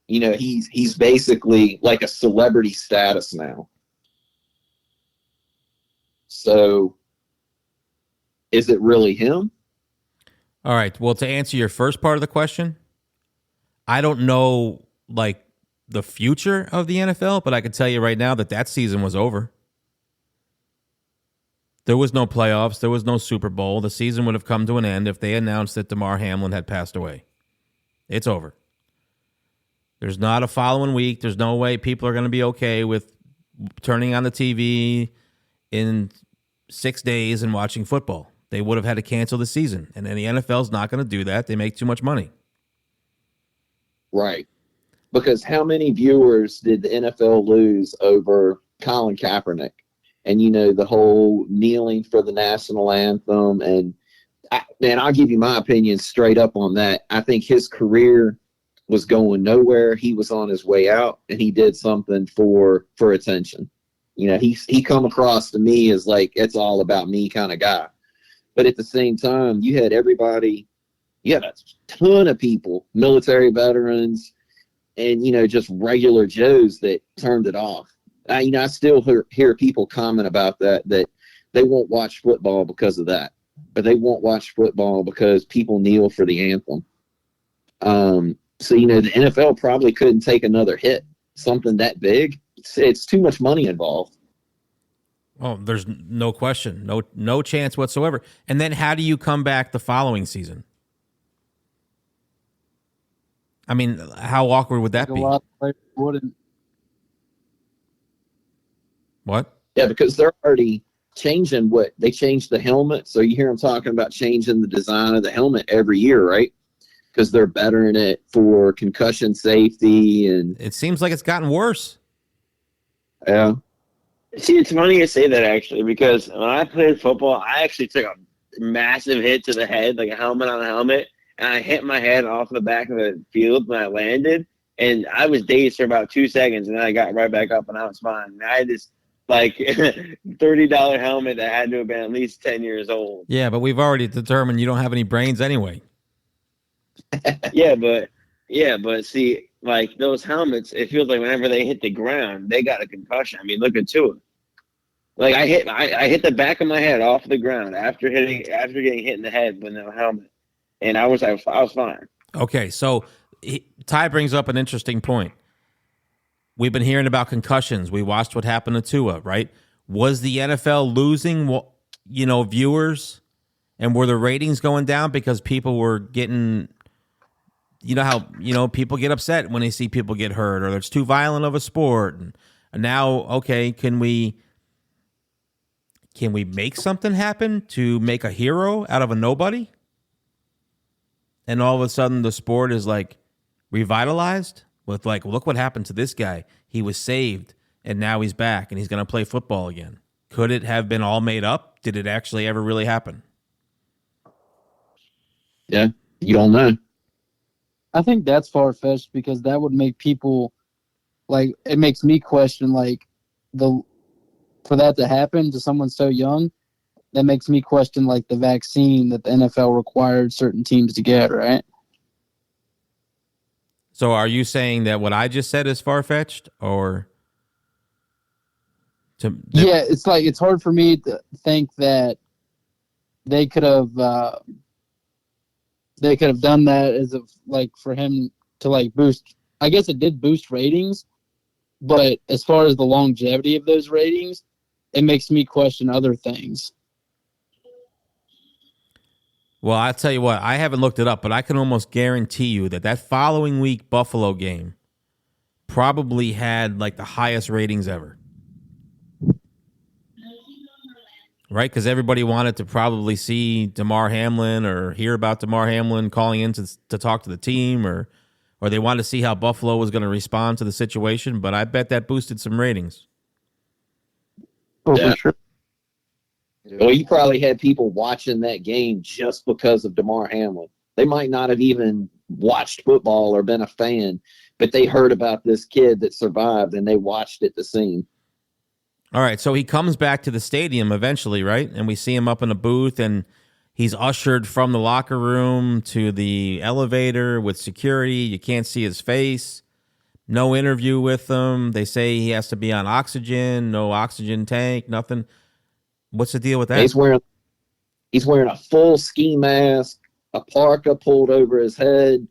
He's basically like a celebrity status now. So is it really him? All right. Well, to answer your first part of the question, I don't know like the future of the NFL, but I can tell you right now that season was over. There was no playoffs. There was no Super Bowl. The season would have come to an end if they announced that Damar Hamlin had passed away. It's over. There's not a following week. There's no way people are going to be okay with turning on the TV in 6 days and watching football. They would have had to cancel the season. And then the NFL's not going to do that. They make too much money. Right. Because how many viewers did the NFL lose over Colin Kaepernick? And, the whole kneeling for the national anthem. And, I'll give you my opinion straight up on that. I think his career was going nowhere. He was on his way out, and he did something for attention. He come across to me as like, it's all about me kind of guy. But at the same time, you had a ton of people, military veterans, and, just regular Joes that turned it off. I still hear people comment about that they won't watch football because of that, but they won't watch football because people kneel for the anthem. So, the NFL probably couldn't take another hit, something that big. It's too much money involved. Oh, there's no question. No chance whatsoever. And then how do you come back the following season? I mean, how awkward would that be? A lot of players wouldn't. What? Yeah, because they're already changing they changed the helmet. So you hear them talking about changing the design of the helmet every year, right? Because they're bettering it for concussion safety. And it seems like it's gotten worse. Yeah. See, it's funny you say that, actually, because when I played football, I actually took a massive hit to the head, like a helmet on a helmet, and I hit my head off the back of the field when I landed, and I was dazed for about 2 seconds, and then I got right back up, and I was fine. And I had this $30 helmet that had to have been at least 10 years old. Yeah, but we've already determined you don't have any brains anyway. Yeah, but see, like those helmets, it feels like whenever they hit the ground, they got a concussion. I mean, look at Tua. Like I hit the back of my head off the ground after getting hit in the head with no helmet, and I was fine. Okay, so Ty brings up an interesting point. We've been hearing about concussions. We watched what happened to Tua, right? Was the NFL losing, viewers, and were the ratings going down because people were getting you know how, people get upset when they see people get hurt or it's too violent of a sport. And now, okay, can we make something happen to make a hero out of a nobody? And all of a sudden the sport is like revitalized with like, look what happened to this guy. He was saved and now he's back and he's going to play football again. Could it have been all made up? Did it actually ever really happen? Yeah, you don't know. I think that's far-fetched because that would make people, like, it makes me question, like, for that to happen to someone so young, that makes me question, like, the vaccine that the NFL required certain teams to get, right? So are you saying that what I just said is far-fetched or? Yeah, it's like, it's hard for me to think that they could have done that as of, like, for him to, like, boost. I guess it did boost ratings, but as far as the longevity of those ratings, it makes me question other things. Well, I'll tell you what, I haven't looked it up, but I can almost guarantee you that following week Buffalo game probably had like the highest ratings ever. Right? Because everybody wanted to probably see Damar Hamlin or hear about Damar Hamlin calling in to talk to the team or they wanted to see how Buffalo was going to respond to the situation. But I bet that boosted some ratings. Oh, Yeah. for sure. Well, you probably had people watching that game just because of Damar Hamlin. They might not have even watched football or been a fan, but they heard about this kid that survived and they watched it to see him. All right, so he comes back to the stadium eventually, right? And we see him up in a booth, and he's ushered from the locker room to the elevator with security. You can't see his face. No interview with him. They say he has to be on oxygen, no oxygen tank, nothing. What's the deal with that? He's wearing a full ski mask, a parka pulled over his head.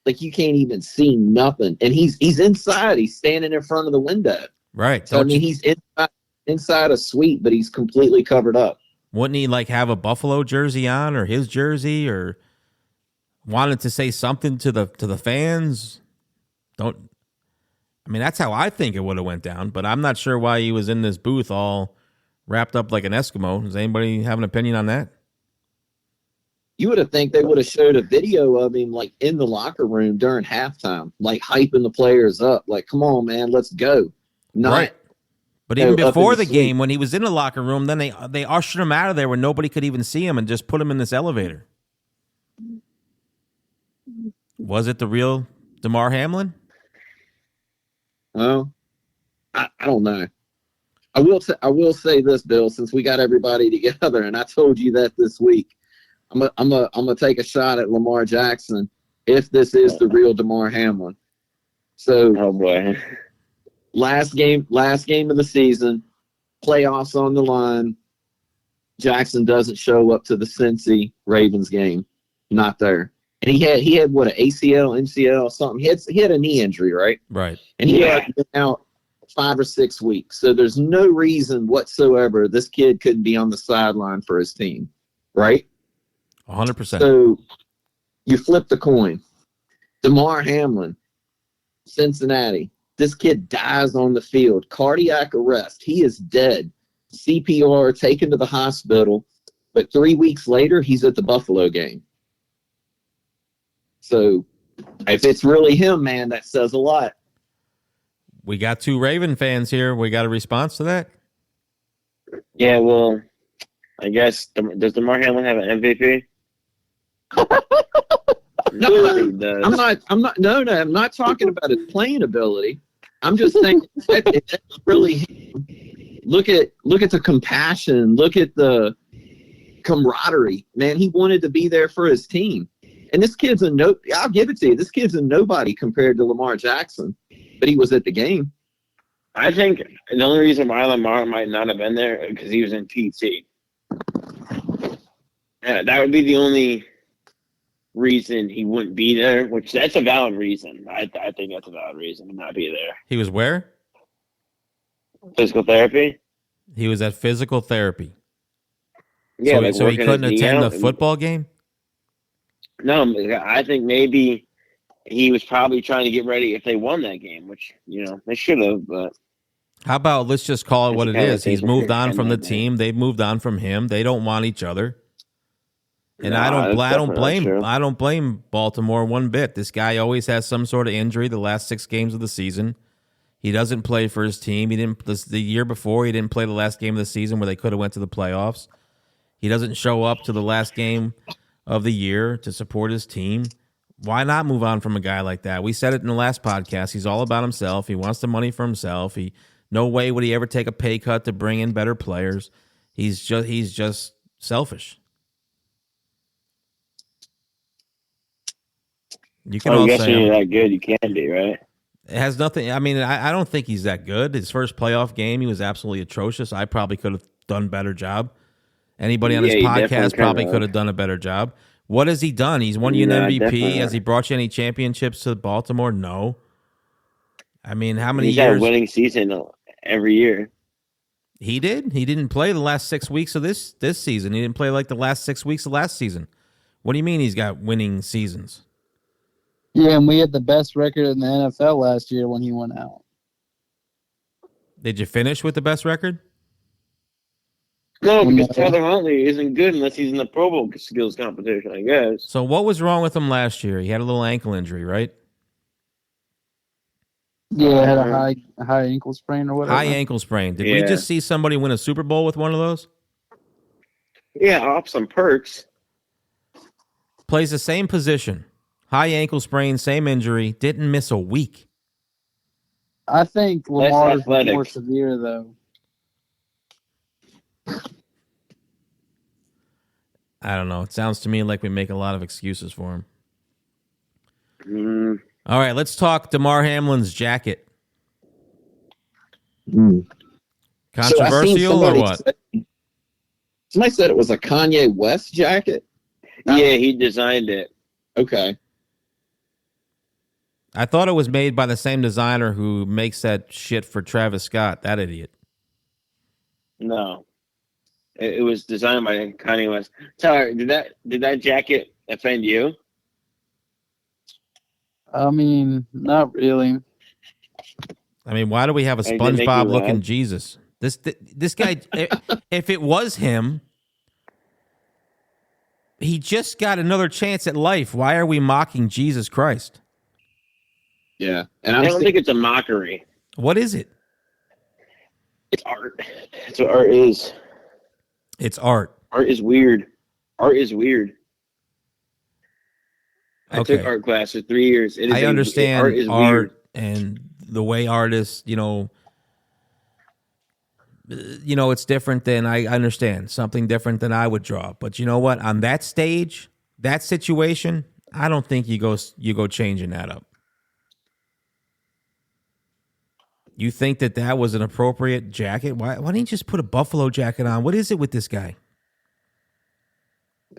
Like you can't even see nothing. And he's inside. He's standing in front of the window. Right. So, he's inside a suite, but he's completely covered up. Wouldn't he like have a Buffalo jersey on or his jersey or wanted to say something to the fans? That's how I think it would have went down, but I'm not sure why he was in this booth all wrapped up like an Eskimo. Does anybody have an opinion on that? You would have think they would have showed a video of him like in the locker room during halftime, like hyping the players up. Like, come on, man, let's go. Right. But even before the game, when he was in the locker room, then they ushered him out of there where nobody could even see him and just put him in this elevator. Was it the real Damar Hamlin? Well, I don't know. I will say this, Bill, since we got everybody together, and I told you that this week, I'm gonna take a shot at Lamar Jackson if this is the real Damar Hamlin. So, oh boy. Last game of the season, playoffs on the line. Jackson doesn't show up to the Cincy Ravens game. Not there. And he had what, an ACL, MCL, something. He had a knee injury, right? Right. And he had been out 5 or 6 weeks. So there's no reason whatsoever this kid couldn't be on the sideline for his team, right? 100%. So you flip the coin. Damar Hamlin, Cincinnati. This kid dies on the field. Cardiac arrest. He is dead. CPR, taken to the hospital. But 3 weeks later, he's at the Buffalo game. So if it's really him, man, that says a lot. We got 2 Raven fans here. We got a response to that? Yeah, well, I guess, does Damar Hamlin have an MVP? No, I'm not talking about his playing ability. I'm just saying that's really look at the compassion, look at the camaraderie. Man, he wanted to be there for his team. And this kid's I'll give it to you. This kid's a nobody compared to Lamar Jackson, but he was at the game. I think the only reason why Lamar might not have been there is because he was in PT. Yeah, that would be the only reason he wouldn't be there, which that's a valid reason. I think that's a valid reason to not be there. He was where? Physical therapy? He was at physical therapy. Yeah, so he couldn't attend the football game? No, I think maybe he was probably trying to get ready if they won that game, which they should have. But how about let's just call it what it is? He's moved on end from the that team. They've moved on from him. They don't want each other. And I that's don't definitely not true. I don't blame Baltimore one bit. This guy always has some sort of injury the last 6 games of the season. He doesn't play for his team. He didn't the year before. He didn't play the last game of the season where they could have went to the playoffs. He doesn't show up to the last game of the year to support his team. Why not move on from a guy like that? We said it in the last podcast. He's all about himself. He wants the money for himself. No way would he ever take a pay cut to bring in better players. He's just selfish. You can all say you're that good. You can be, right? It has nothing. I mean, I don't think he's that good. His first playoff game, he was absolutely atrocious. I probably could have done a better job. Anybody on this podcast probably could have done a better job. What has he done? He's won you an MVP. Has he brought you any championships to Baltimore? No. I mean, how many years? He's had a winning season every year. He did? He didn't play the last 6 weeks of this season. He didn't play like the last 6 weeks of last season. What do you mean he's got winning seasons? Yeah, and we had the best record in the NFL last year when he went out. Did you finish with the best record? No, because Tyler Huntley isn't good unless he's in the Pro Bowl skills competition, I guess. So what was wrong with him last year? He had a little ankle injury, right? Yeah, had a high ankle sprain or whatever. High ankle sprain. Did we just see somebody win a Super Bowl with one of those? Yeah, off some perks. Plays the same position. High ankle sprain, same injury. Didn't miss a week. I think Lamar is more severe, though. I don't know. It sounds to me like we make a lot of excuses for him. All right, let's talk Damar Hamlin's jacket. Controversial or what? Somebody said it was a Kanye West jacket. Yeah, he designed it. Okay. I thought it was made by the same designer who makes that shit for Travis Scott, that idiot. No. It was designed by Kanye West. Tyler, did that jacket offend you? I mean, not really. I mean, why do we have a SpongeBob-looking Jesus? This guy, if it was him, he just got another chance at life. Why are we mocking Jesus Christ? Yeah. And I don't think it's a mockery. What is it? It's art. That's what art is. It's art. Art is weird. Art is weird. I took art class for 3 years. I understand art is weird. And the way artists, it's different than I understand. Something different than I would draw. But you know what? On that stage, that situation, I don't think you go changing that up. You think that was an appropriate jacket? Why didn't you just put a buffalo jacket on? What is it with this guy?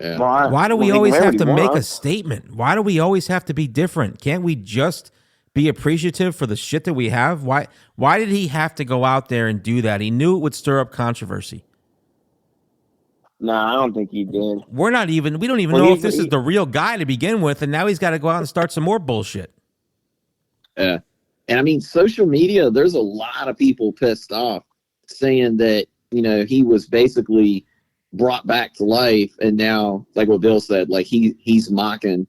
Yeah. Why do we always have to make a statement? Why do we always have to be different? Can't we just be appreciative for the shit that we have? Why did he have to go out there and do that? He knew it would stir up controversy. No, I don't think he did. We don't even know if this is the real guy to begin with, and now he's got to go out and start some more bullshit. Yeah. And I mean, social media, there's a lot of people pissed off saying that, he was basically brought back to life. And now, like what Bill said, like he's mocking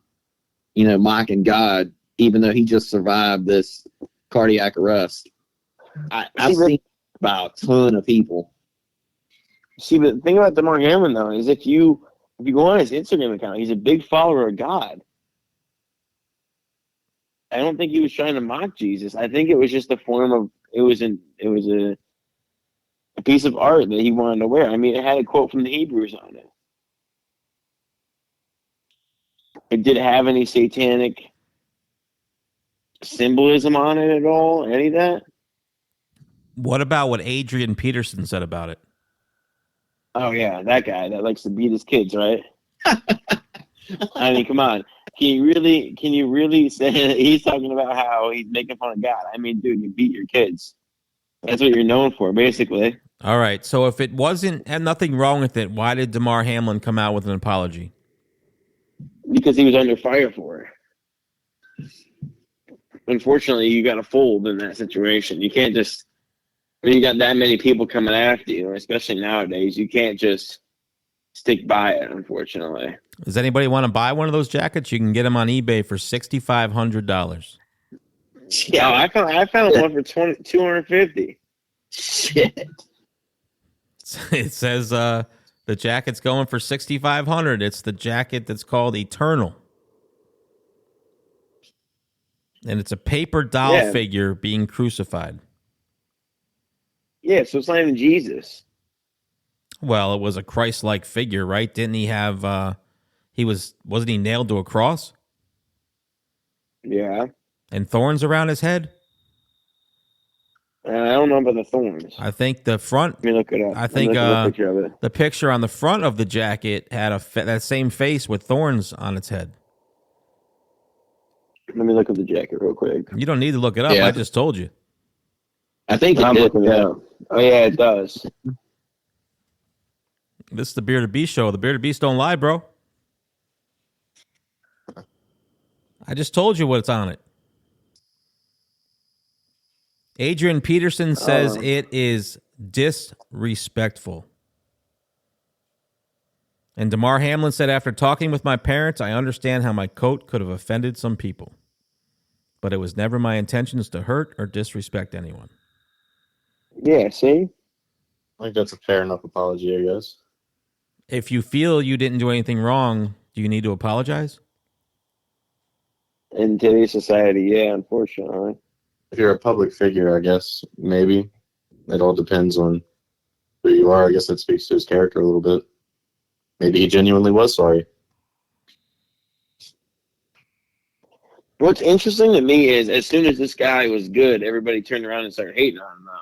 God, even though he just survived this cardiac arrest. I've seen about a ton of people. See, the thing about Damar Hamlin, though, is if you go on his Instagram account, he's a big follower of God. I don't think he was trying to mock Jesus. I think it was just a form of it was a piece of art that he wanted to wear. I mean, it had a quote from the Hebrews on it. It did have any satanic symbolism on it at all? Any of that? What about what Adrian Peterson said about it? Oh yeah, that guy that likes to beat his kids, right? I mean, come on. Can you really say that he's talking about how he's making fun of God? I mean, dude, you beat your kids. That's what you're known for, basically. All right. So if it had nothing wrong with it, why did Damar Hamlin come out with an apology? Because he was under fire for it. Unfortunately, you got to fold in that situation. You can't just. When you got that many people coming after you, especially nowadays, you can't just stick by it. Unfortunately. Does anybody want to buy one of those jackets? You can get them on eBay for $6,500. Yeah, I found one for $250. Shit. It says the jacket's going for $6,500. It's the jacket that's called Eternal. And it's a paper doll figure being crucified. Yeah, so it's not even Jesus. Well, it was a Christ-like figure, right? Didn't he have wasn't he nailed to a cross? Yeah. And thorns around his head? I don't know about the thorns. I think the front. Let me look it up. I think picture of it. the picture on the front of the jacket had that same face with thorns on its head. Let me look at the jacket real quick. You don't need to look it up. Yeah. I just told you. I think I'm it did. looking it up. Oh yeah, it does. This is the Bearded Beast show. The Bearded Beast don't lie, bro. I just told you what's on it. Adrian Peterson says it is disrespectful. And Damar Hamlin said, after talking with my parents, I understand how my coat could have offended some people. But it was never my intentions to hurt or disrespect anyone. Yeah, see? I think that's a fair enough apology, I guess. If you feel you didn't do anything wrong, do you need to apologize? In today's society, yeah, unfortunately. If you're a public figure, I guess maybe. It all depends on who you are. I guess that speaks to his character a little bit. Maybe he genuinely was sorry. What's interesting to me is as soon as this guy was good, everybody turned around and started hating on him now.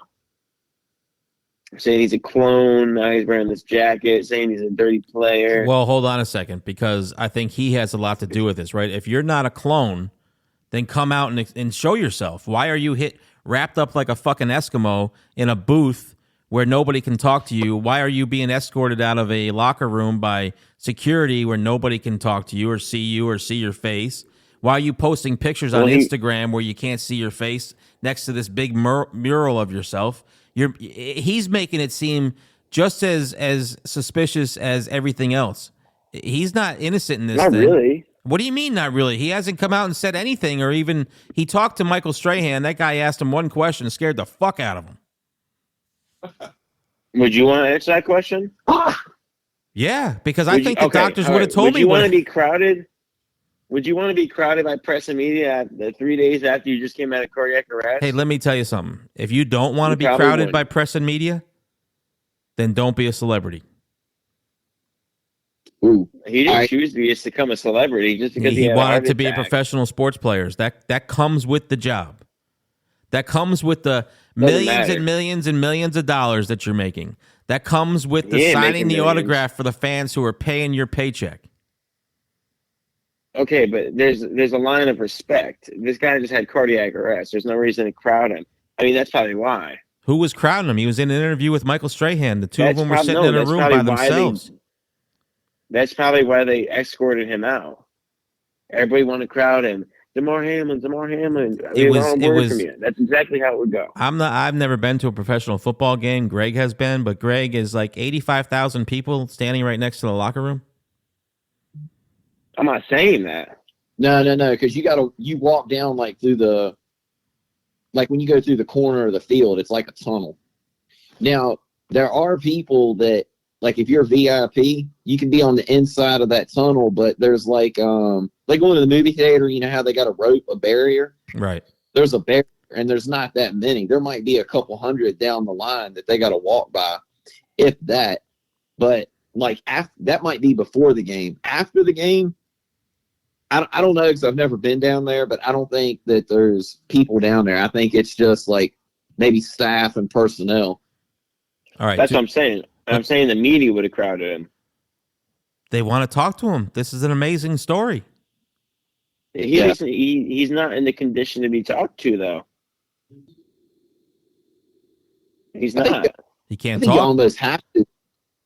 Saying he's a clone, now he's wearing this jacket, saying he's a dirty player. Well, hold on a second, because I think he has a lot to do with this, right? If you're not a clone, then come out and show yourself. Why are you wrapped up like a fucking Eskimo in a booth where nobody can talk to you? Why are you being escorted out of a locker room by security where nobody can talk to you or see your face? Why are you posting pictures on Instagram where you can't see your face next to this big mural of yourself? He's making it seem just as suspicious as everything else. He's not innocent in this thing. Not really. What do you mean, not really? He hasn't come out and said anything, or even he talked to Michael Strahan. That guy asked him one question, scared the fuck out of him. Would you want to answer that question? Yeah, because I think the doctors would have told me. Would you want to be crowded? Would you want to be crowded by press and media the 3 days after you just came out of cardiac arrest? Hey, let me tell you something. If you don't want to be crowded by press and media, then don't be a celebrity. Ooh, he didn't choose to become a celebrity just because he wanted to be a professional sports player. That comes with the job. That comes with the millions and millions and millions of dollars that you're making. That comes with the signing the autograph for the fans who are paying your paycheck. Okay, but there's a line of respect. This guy just had cardiac arrest. There's no reason to crowd him. I mean, that's probably why. Who was crowding him? He was in an interview with Michael Strahan. The two of them were sitting in a room by themselves. That's probably why they escorted him out. Everybody wanted to crowd him. Damar Hamlin. It was. That's exactly how it would go. I've never been to a professional football game. Greg has been, but Greg is like 85,000 people standing right next to the locker room. I'm not saying that. No, because you walk down like through when you go through the corner of the field, it's like a tunnel. Now, there are people that, like if you're VIP, you can be on the inside of that tunnel, but there's like going to the movie theater, you know how they got a barrier? Right. There's a barrier, and there's not that many. There might be a couple hundred down the line that they got to walk by, if that. But like that might be before the game. After the game, I don't know because I've never been down there, but I don't think that there's people down there. I think it's just like maybe staff and personnel. All right. That's what I'm saying. I'm saying the media would have crowded him. They want to talk to him. This is an amazing story. He's not in the condition to be talked to, though. He's not. He can't talk. He almost has to.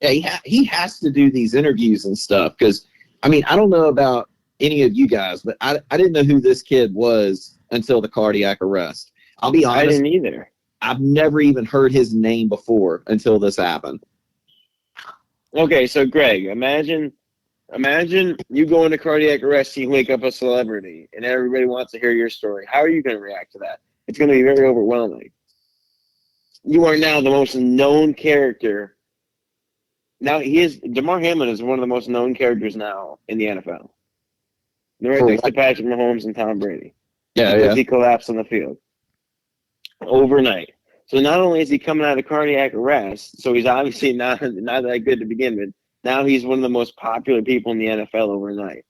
Yeah, he has to do these interviews and stuff because, I mean, I don't know about any of you guys, but I didn't know who this kid was until the cardiac arrest. I'll be honest. I didn't either. I've never even heard his name before until this happened. Okay, so Greg, imagine you go into cardiac arrest, you wake up a celebrity, and everybody wants to hear your story. How are you going to react to that? It's going to be very overwhelming. You are now the most known character. Now Damar Hamlin is one of the most known characters now in the NFL. They're right next to Patrick Mahomes and Tom Brady. Yeah. He collapsed on the field overnight. So not only is he coming out of cardiac arrest, so he's obviously not that good to begin with. Now he's one of the most popular people in the NFL overnight.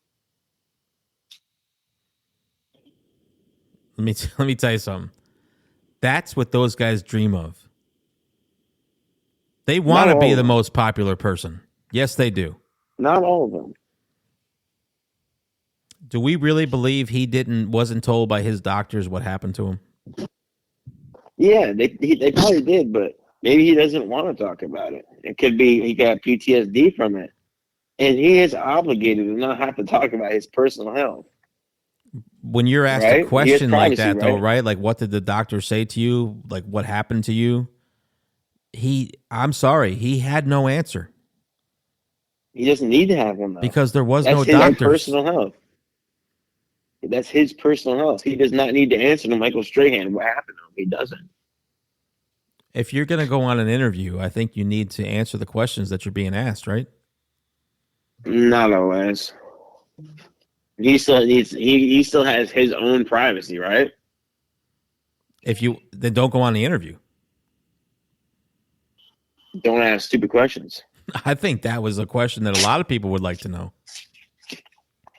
Let me tell you something. That's what those guys dream of. They want to be the most popular person. Yes, they do. Not all of them. Do we really believe he wasn't told by his doctors what happened to him? Yeah, they probably did, but maybe he doesn't want to talk about it. It could be he got PTSD from it. And he is obligated to not have to talk about his personal health. When you're asked a question like that, though, right? Like, what did the doctor say to you? Like, what happened to you? I'm sorry, he had no answer. He doesn't need to have one, though. Because there was no doctor. That's his personal health. That's his personal health. He does not need to answer to Michael Strahan what happened to him. He doesn't. If you're going to go on an interview, I think you need to answer the questions that you're being asked, right? Not always. He still has his own privacy, right? Then don't go on the interview. Don't ask stupid questions. I think that was a question that a lot of people would like to know.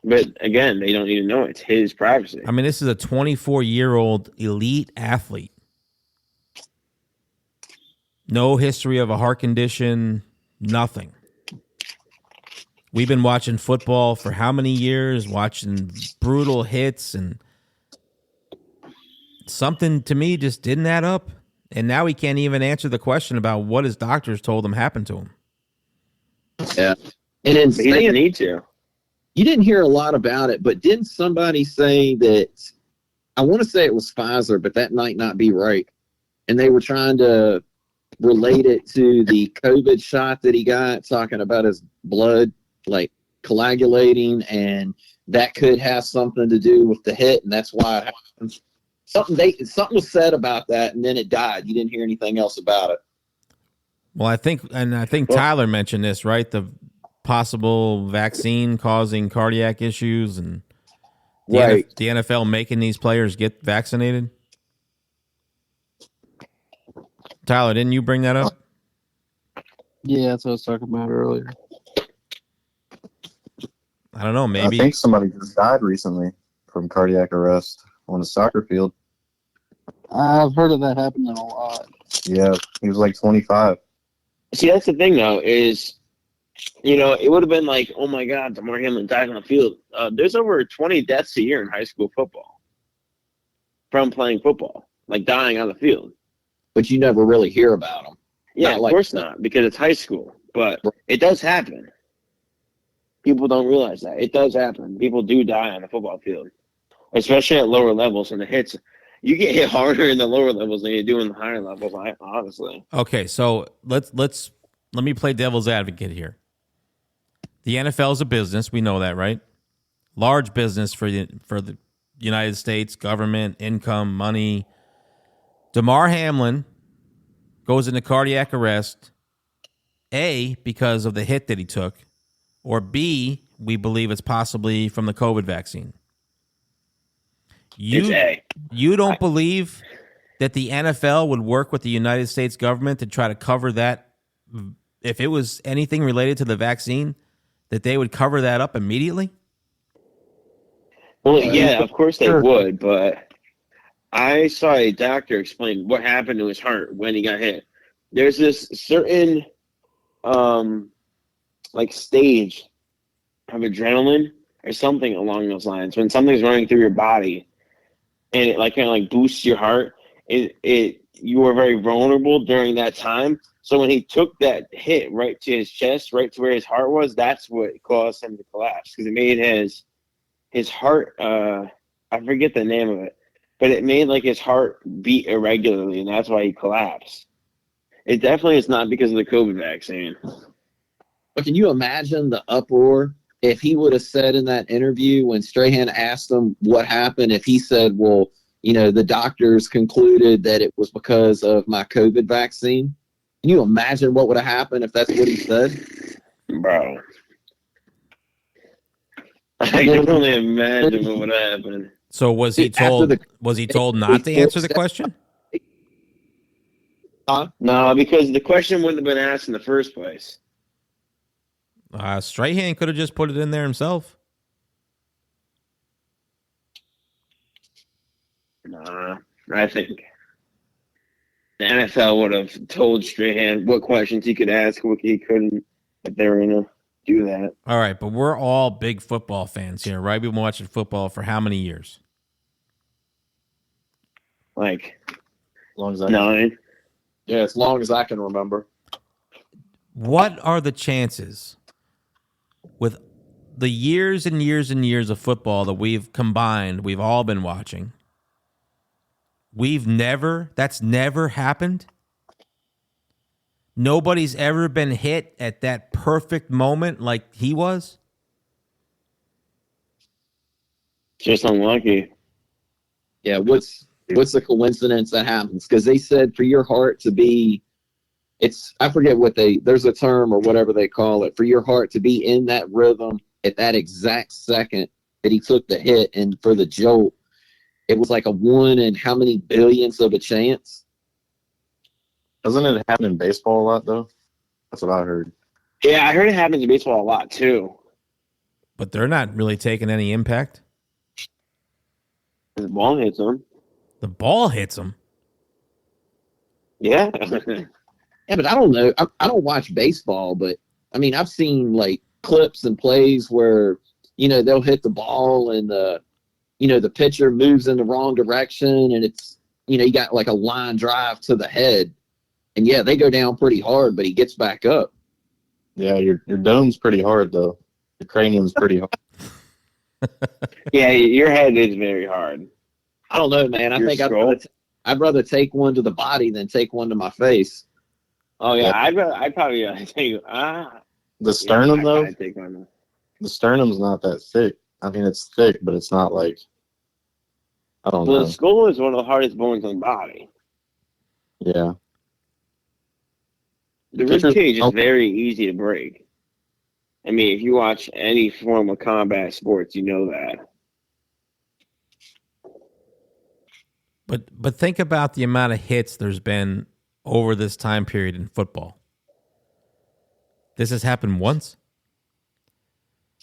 But again, they don't need to know. It's his privacy. I mean, this is a 24-year-old elite athlete. No history of a heart condition, nothing. We've been watching football for how many years, watching brutal hits, and something to me just didn't add up. And now he can't even answer the question about what his doctors told him happened to him. Yeah. And then he didn't need to. You didn't hear a lot about it, but didn't somebody say that, I want to say it was Pfizer, but that might not be right. And they were trying to relate it to the COVID shot that he got, talking about his blood like coagulating, and that could have something to do with the hit, and that's why it happened. Something was said about that, and then it died. You didn't hear anything else about it. Well, I think Tyler mentioned this, right? The possible vaccine causing cardiac issues, and the NFL making these players get vaccinated. Tyler, didn't you bring that up? Yeah, that's what I was talking about earlier. I don't know, maybe. I think somebody just died recently from cardiac arrest on a soccer field. I've heard of that happening a lot. Yeah, he was like 25. See, that's the thing, though, is, it would have been like, oh, my God, Damar Hamlin died on the field. There's over 20 deaths a year in high school football from playing football, like dying on the field. But you never really hear about them. Yeah, of course not, because it's high school. But it does happen. People don't realize that. It does happen. People do die on the football field, especially at lower levels. And the hits, you get hit harder in the lower levels than you do in the higher levels, honestly. Okay, so let me play devil's advocate here. The NFL is a business. We know that, right? Large business for the United States government, income, money. Damar Hamlin goes into cardiac arrest, A, because of the hit that he took, or B, we believe it's possibly from the COVID vaccine. It's A. You don't believe that the NFL would work with the United States government to try to cover that, if it was anything related to the vaccine, that they would cover that up immediately? Well, yeah, of course they would, but I saw a doctor explain what happened to his heart when he got hit. There's this certain stage of adrenaline or something along those lines when something's running through your body and it kind of boosts your heart. You were very vulnerable during that time. So when he took that hit right to his chest, right to where his heart was, that's what caused him to collapse, because it made his his heart. I forget the name of it, but it made like his heart beat irregularly, and that's why he collapsed. It definitely is not because of the COVID vaccine. But can you imagine the uproar if he would have said in that interview when Strahan asked him what happened, if he said, well, the doctors concluded that it was because of my COVID vaccine? Can you imagine what would have happened if that's what he said? Bro. I can only imagine what would have happened. So was he told not to answer the question? No, because the question wouldn't have been asked in the first place. Strahan could have just put it in there himself. Nah, I think the NFL would have told Strahan what questions he could ask, what he couldn't, if they were going to do that. All right, but we're all big football fans here, right? We've been watching football for how many years? Like, As long as 9. Yeah, as long as I can remember. What are the chances with the years and years and years of football that we've all been watching? That's never happened. Nobody's ever been hit at that perfect moment like he was. Just unlucky. Yeah, what's the coincidence that happens? Because they said for your heart to be, I forget there's a term or whatever they call it, for your heart to be in that rhythm at that exact second that he took the hit and for the jolt, it was like a 1 in how many billions of a chance? Doesn't it happen in baseball a lot, though? That's what I heard. Yeah, I heard it happens in baseball a lot, too. But they're not really taking any impact. The ball hits them. The ball hits them? Yeah. Yeah, but I don't know. I don't watch baseball, but, I mean, I've seen, like, clips and plays where, they'll hit the ball and the pitcher moves in the wrong direction and it's, you got like a line drive to the head. And yeah, they go down pretty hard, but he gets back up. Yeah, your dome's pretty hard, though. Your cranium's pretty hard. Yeah, your head is very hard. I don't know, man. I think I'd rather take one to the body than take one to my face. Oh, yeah. I'd probably take the sternum, though? Take one. The sternum's not that thick. I mean, it's thick, but it's not like, I don't know. Well, the skull is one of the hardest bones in the body. Yeah. The rib cage is very easy to break. I mean, if you watch any form of combat sports, you know that. But think about the amount of hits there's been over this time period in football. This has happened once.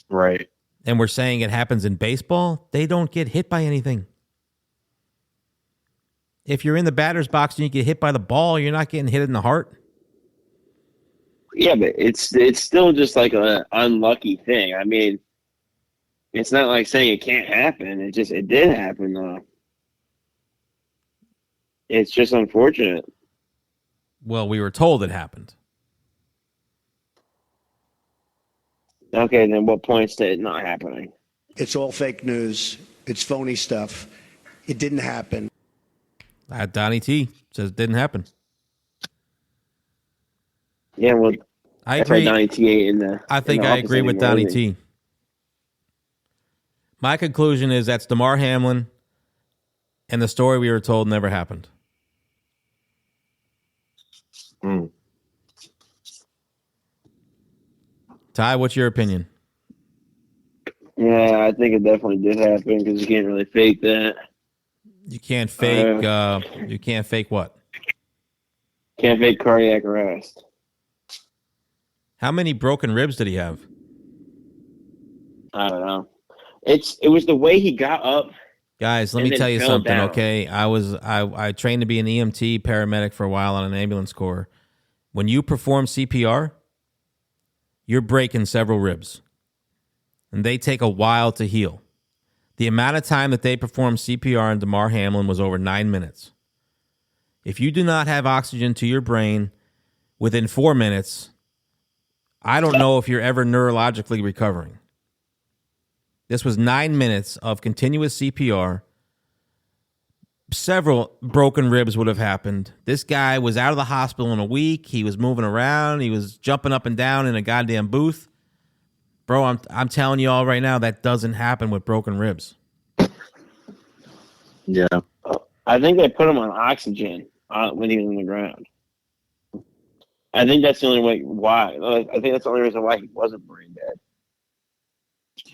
Right. And we're saying it happens in baseball. They don't get hit by anything. If you're in the batter's box and you get hit by the ball, you're not getting hit in the heart. Yeah, but it's still just like an unlucky thing. I mean, it's not like saying it can't happen. It did happen, though. It's just unfortunate. Well, we were told it happened. Okay, then what points to it not happening? It's all fake news. It's phony stuff. It didn't happen. Donnie T says it didn't happen. Yeah, well, I agree. Donnie T in the. I think I agree with Donnie T. My conclusion is that's Damar Hamlin, and the story we were told never happened. Ty, what's your opinion? Yeah, I think it definitely did happen because you can't really fake that. You can't fake. You can't fake what? Can't fake cardiac arrest. How many broken ribs did he have? I don't know. It was the way he got up. Guys, let me tell you something, down. Okay? I trained to be an EMT paramedic for a while on an ambulance corps. When you perform CPR, you're breaking several ribs. And they take a while to heal. The amount of time that they performed CPR on Damar Hamlin was over 9 minutes. If you do not have oxygen to your brain within 4 minutes, I don't know if you're ever neurologically recovering. This was 9 minutes of continuous CPR. Several broken ribs would have happened. This guy was out of the hospital in a week. He was moving around. He was jumping up and down in a goddamn booth. Bro, I'm telling you all right now, that doesn't happen with broken ribs. Yeah. I think they put him on oxygen when he was on the ground. I think that's the only way. Why? I think that's the only reason why he wasn't brain dead.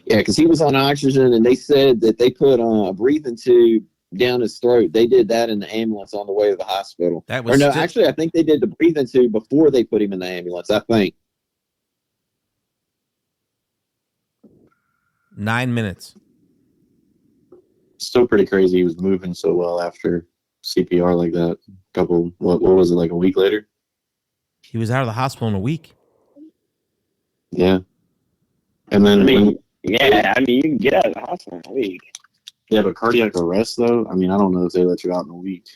Yeah, because he was on oxygen, and they said that they put a breathing tube down his throat. They did that in the ambulance on the way to the hospital. That was actually, I think they did the breathing tube before they put him in the ambulance. I think 9 minutes. Still pretty crazy. He was moving so well after CPR like that. What was it, like a week later? He was out of the hospital in a week. Yeah. And then you can get out of the hospital in a week. Yeah, but cardiac arrest, though, I mean, I don't know if they let you out in a week.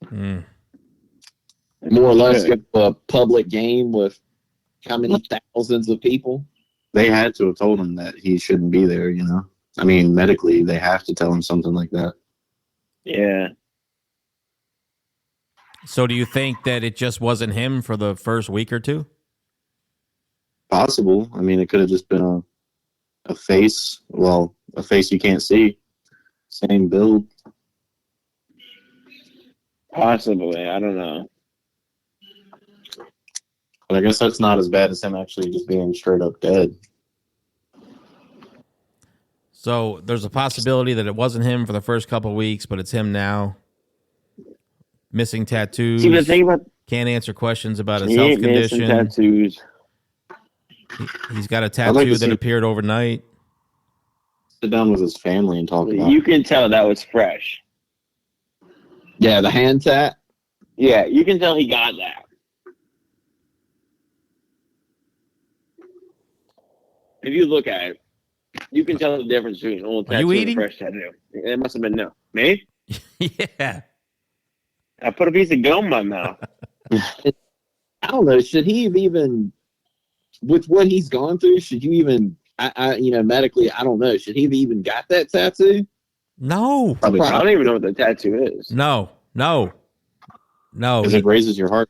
Mm. more or less a public game with how many thousands of people. They had to have told him that he shouldn't be there, you know? I mean, medically, they have to tell him something like that. Yeah. So do you think that it just wasn't him for the first week or two? Possible. I mean, it could have just been a face. Well, a face you can't see. Same build. Possibly. I don't know. But I guess that's not as bad as him actually just being straight up dead. So there's a possibility that it wasn't him for the first couple of weeks, but it's him now. Missing tattoos. See, the thing about can't answer questions about his health condition. Tattoos. He's got a tattoo that appeared overnight. Sit down with his family and talk about it. You can tell that was fresh. Yeah, the hand tat. Yeah, you can tell he got that. If you look at it, you can tell the difference between an old tattoo and a fresh tattoo. It must have been no. Me? Yeah. I put a piece of gum in my mouth. I don't know. Should he have even, with what he's gone through, should you even, medically, I don't know. Should he have even got that tattoo? No. I don't even know what the tattoo is. No. Because it raises your heart.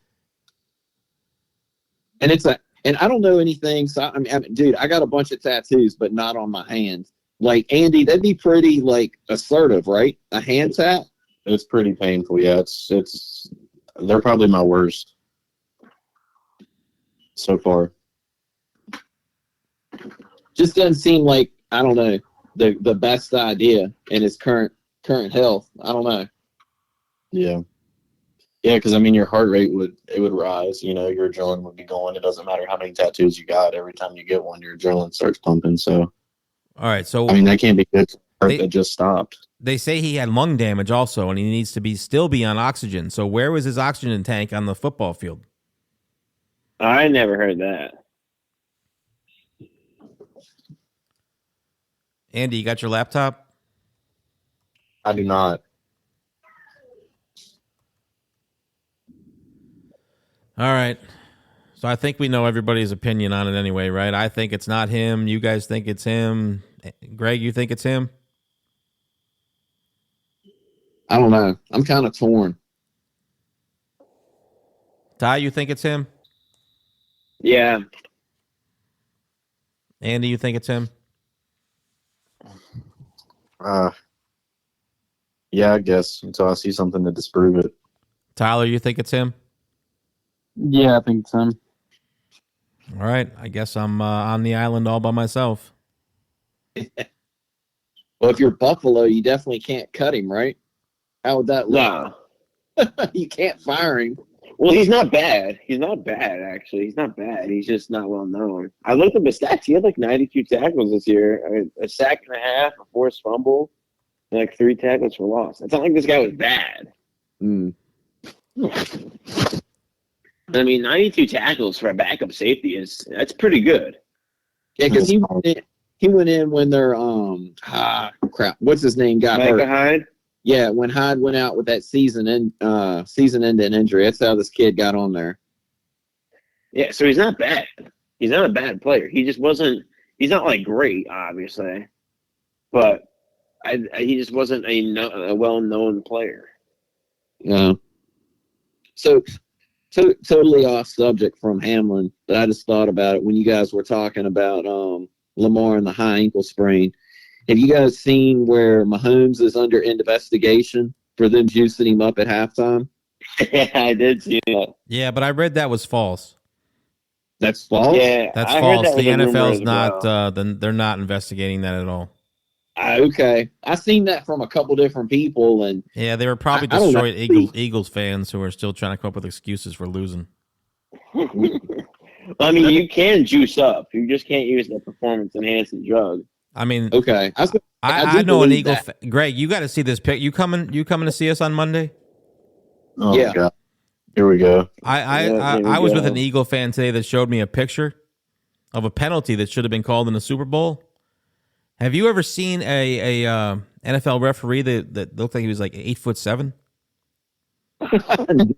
And and I don't know anything. So I mean, dude, I got a bunch of tattoos, but not on my hands. Like, Andy, that'd be pretty, assertive, right? A hand tat? It's pretty painful. Yeah, they're probably my worst so far. Just doesn't seem like, I don't know, the best idea in his current health. I don't know. Yeah. Yeah, because I mean, your heart rate would rise. You know, your adrenaline would be going. It doesn't matter how many tattoos you got. Every time you get one, your adrenaline starts pumping. So, all right. So I mean, that can't be good. That just stopped. They say he had lung damage also, and he needs to still be on oxygen. So where was his oxygen tank on the football field? I never heard that. Andy, you got your laptop? I do not. All right. So I think we know everybody's opinion on it anyway, right? I think it's not him. You guys think it's him. Greg, you think it's him? I don't know. I'm kind of torn. Ty, you think it's him? Yeah. Andy, you think it's him? Yeah, I guess until I see something to disprove it. Tyler, you think it's him? Yeah, I think it's him. All right. I guess I'm on the island all by myself. Well, if you're Buffalo, you definitely can't cut him, right? How would that look? No. You can't fire him. Well, he's not bad. He's not bad, actually. He's not bad. He's just not well known. I looked up his stats. He had 92 tackles this year. I mean, a sack and a half, a forced fumble, and 3 tackles for loss. It's not like this guy was bad. I mean, 92 tackles for a backup safety that's pretty good. Yeah, because he went in when their what's his name got hurt. Hyde? Yeah, when Hyde went out with that season-ending injury. That's how this kid got on there. Yeah, so he's not bad. He's not a bad player. He just wasn't – he's not, great, obviously. but he just wasn't a well-known player. Yeah. So totally off subject from Hamlin, but I just thought about it when you guys were talking about Lamar and the high ankle sprain. Have you guys seen where Mahomes is under investigation for them juicing him up at halftime? Yeah, I did see that. Yeah, but I read that was false. That's false? Yeah, That's I false. heard that The was a rumor NFL's as not. well. They're not investigating that at all. Okay. I seen that from a couple different people, and Yeah, they were probably I don't know. destroyed Eagles fans who are still trying to come up with excuses for losing. I mean, you can juice up. You just can't use the performance-enhancing drug. I mean, okay. I know an Eagle. Greg, you got to see this pic. You coming to see us on Monday? Oh, Yeah. God. Here we go. I was with an Eagle fan today that showed me a picture of a penalty that should have been called in the Super Bowl. Have you ever seen a NFL referee that looked like he was like 8'7"?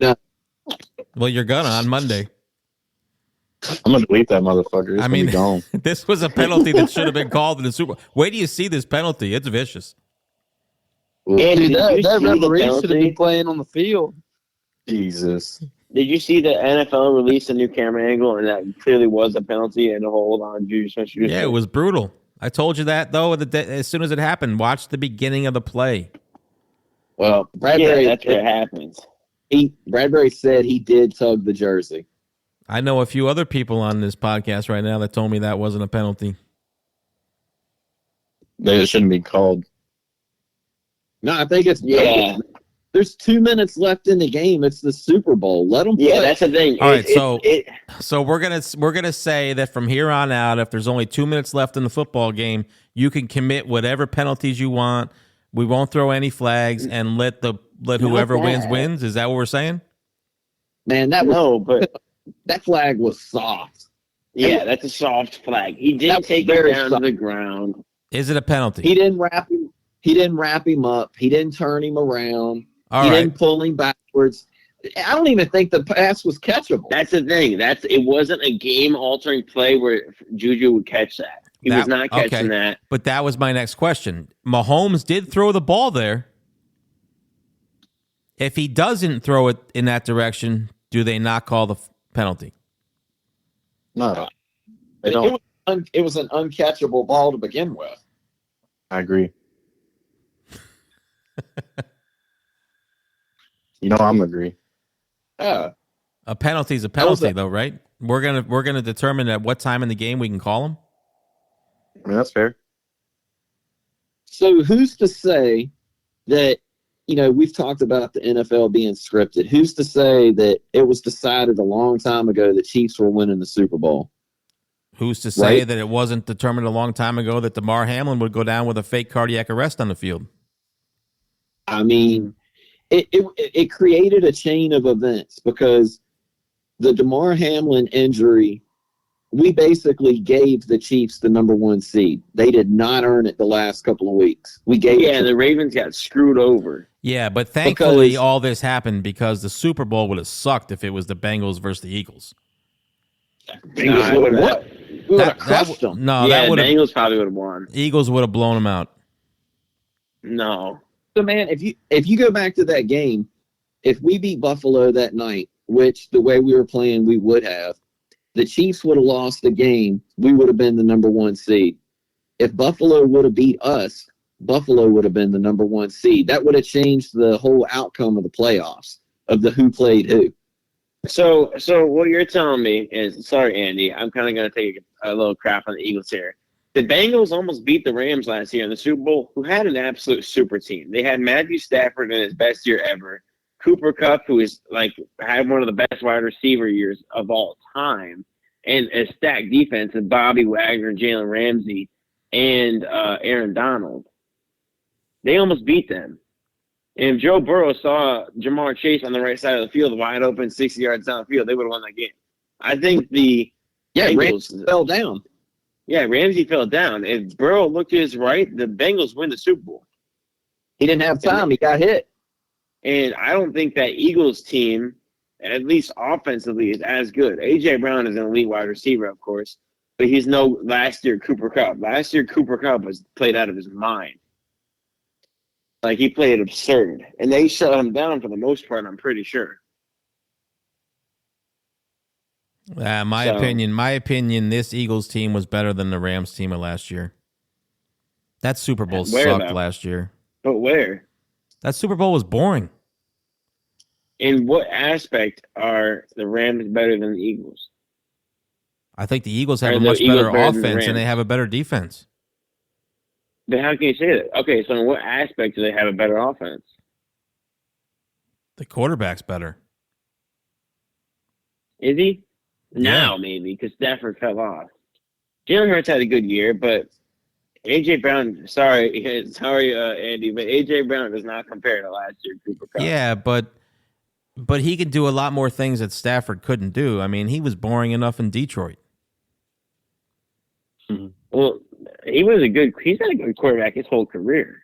No. Well, you're gonna on Monday. I'm gonna delete that motherfucker. It's I mean, gonna be gone. this was a penalty that should have been called in the Super Bowl. Wait till you see this penalty. It's vicious. And Dude, did that you see the referee should have penalty? been playing on the field. Jesus. Did you see the NFL release a new camera angle, and that clearly was a penalty and a hold on Juju Smith-Schuster? Yeah, it was brutal. I told you that though. As soon as it happened, watch the beginning of the play. Well, Bradbury, that's what happens. Bradbury said he did tug the jersey. I know a few other people on this podcast right now that told me that wasn't a penalty. It shouldn't be called. No, I think it's Yeah. There's 2 minutes left in the game. It's the Super Bowl. Let them play. Yeah, that's the thing. All right, so we're gonna say that from here on out, if there's only 2 minutes left in the football game, you can commit whatever penalties you want. We won't throw any flags and let whoever wins. Is that what we're saying? Man, that flag was soft. Yeah, that's a soft flag. He didn't take it down to the ground. Is it a penalty? He didn't wrap him. He didn't wrap him up. He didn't turn him around. All he right. didn't pull him backwards. I don't even think the pass was catchable. That's the thing. It wasn't a game-altering play where Juju would catch that. He was not catching that. But that was my next question. Mahomes did throw the ball there. If he doesn't throw it in that direction, do they not call the penalty? No, they don't. It was an uncatchable ball to begin with. I agree. You know, I'm agree. A penalty's a penalty, though, right? We're gonna determine at what time in the game we can call them. I mean, that's fair. So who's to say that, we've talked about the NFL being scripted. Who's to say that it was decided a long time ago that Chiefs were winning the Super Bowl? Who's to say that it wasn't determined a long time ago that Damar Hamlin would go down with a fake cardiac arrest on the field? I mean, it created a chain of events because the Damar Hamlin injury, we basically gave the Chiefs the number 1 seed. They did not earn it the last couple of weeks. We gave it the Ravens got screwed over. Yeah, but thankfully all this happened because the Super Bowl would have sucked if it was the Bengals versus the Eagles. Bengals would have crushed them. No, yeah, that would have. Bengals probably would have won. Eagles would have blown them out. No. So, man, if you go back to that game, if we beat Buffalo that night, which the way we were playing we would have, the Chiefs would have lost the game. We would have been the number 1 seed. If Buffalo would have beat us, Buffalo would have been the number 1 seed. That would have changed the whole outcome of the playoffs, of the who played who. So what you're telling me is, sorry, Andy, I'm kind of going to take a little crap on the Eagles here. The Bengals almost beat the Rams last year in the Super Bowl, who had an absolute super team. They had Matthew Stafford in his best year ever, Cooper Kupp, who is had one of the best wide receiver years of all time, and a stacked defense of Bobby Wagner, Jalen Ramsey, and Aaron Donald. They almost beat them. And if Joe Burrow saw Jamar Chase on the right side of the field, wide open, 60 yards down the field, they would have won that game. I think Ramsey fell down. Yeah, Ramsey fell down. If Burrow looked to his right, the Bengals win the Super Bowl. He didn't have time. He got hit. And I don't think that Eagles team, at least offensively, is as good. A.J. Brown is an elite wide receiver, of course. but he's no last year Cooper Kupp. Last year Cooper Kupp was played out of his mind. Like, he played absurd. And they shut him down for the most part, I'm pretty sure. My opinion, this Eagles team was better than the Rams team of last year. That Super Bowl sucked last year. But where? That Super Bowl was boring. In what aspect are the Rams better than the Eagles? I think the Eagles have a much better offense and they have a better defense. But how can you say that? Okay, so in what aspect do they have a better offense? The quarterback's better. Is he? Now, maybe, because Stafford fell off. Jalen Hurts had a good year, but A.J. Brown, sorry, Andy, but A.J. Brown does not compare to last year Cooper Kupp. Yeah, but he could do a lot more things that Stafford couldn't do. I mean, he was boring enough in Detroit. Well, he's had a good quarterback his whole career.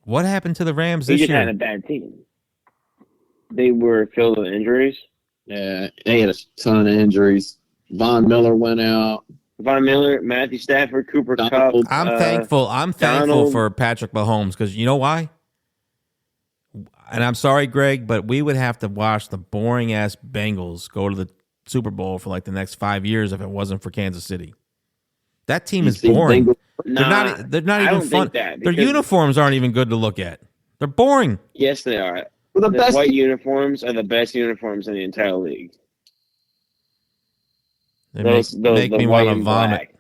What happened to the Rams this year? He just had a bad team. They were filled with injuries. Yeah, they had a ton of injuries. Von Miller went out. Von Miller, Matthew Stafford, Cooper Kupp. I'm thankful for Patrick Mahomes because you know why? And I'm sorry, Greg, but we would have to watch the boring-ass Bengals go to the Super Bowl for like the next 5 years if it wasn't for Kansas City. That team is boring. They're not even fun. Their uniforms aren't even good to look at. They're boring. Yes, they are. The white uniforms are the best uniforms in the entire league. They make me want to vomit. Black.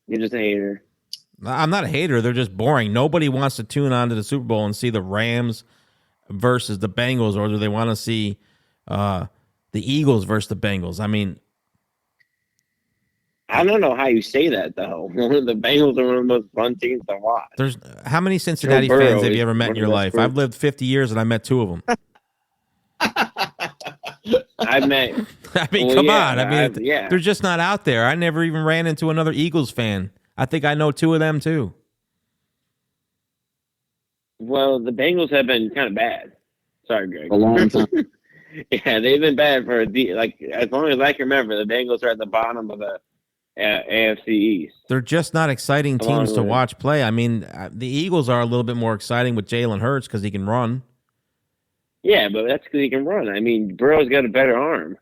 You're just a hater. I'm not a hater. They're just boring. Nobody wants to tune on to the Super Bowl and see the Rams versus the Bengals, or do they want to see the Eagles versus the Bengals? I mean, I don't know how you say that, though. The Bengals are one of the most fun teams to watch. How many Cincinnati fans have you ever met in your life? I've lived 50 years and I met 2 of them. I've met. I mean, come on. I mean, they're just not out there. I never even ran into another Eagles fan. I think I know 2 of them, too. Well, the Bengals have been kind of bad. Sorry, Greg. A long time. Yeah, they've been bad for as long as I can remember. The Bengals are at the bottom of the AFC East. They're just not exciting teams to watch play. I mean, the Eagles are a little bit more exciting with Jalen Hurts because he can run. Yeah, but that's because he can run. I mean, Burrow's got a better arm.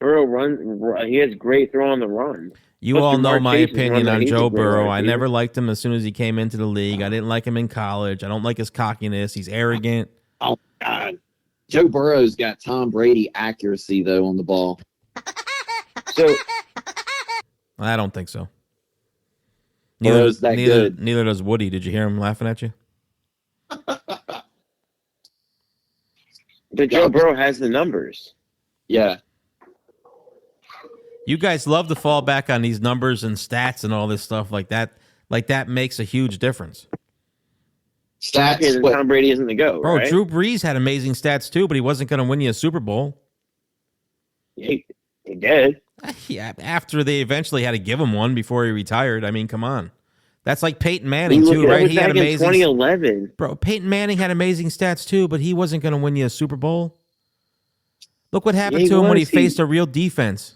Burrow he has great throw on the run. You all know my opinion on Joe Burrow. I never liked him as soon as he came into the league. I didn't like him in college. I don't like his cockiness. He's arrogant. Oh, God. Joe Burrow's got Tom Brady accuracy, though, on the ball. So I don't think so. Neither does Woody. Did you hear him laughing at you? But Joe Burrow has the numbers. Yeah. You guys love to fall back on these numbers and stats and all this stuff like that. Like that makes a huge difference. Stats. Okay, then Tom Brady isn't the GOAT, Bro, right? Drew Brees had amazing stats too, but he wasn't going to win you a Super Bowl. He did. Yeah, after they eventually had to give him one before he retired. I mean, come on. That's like Peyton Manning too, right? He had amazing. 2011. Bro, Peyton Manning had amazing stats too, but he wasn't going to win you a Super Bowl. Look what happened to him when he faced a real defense.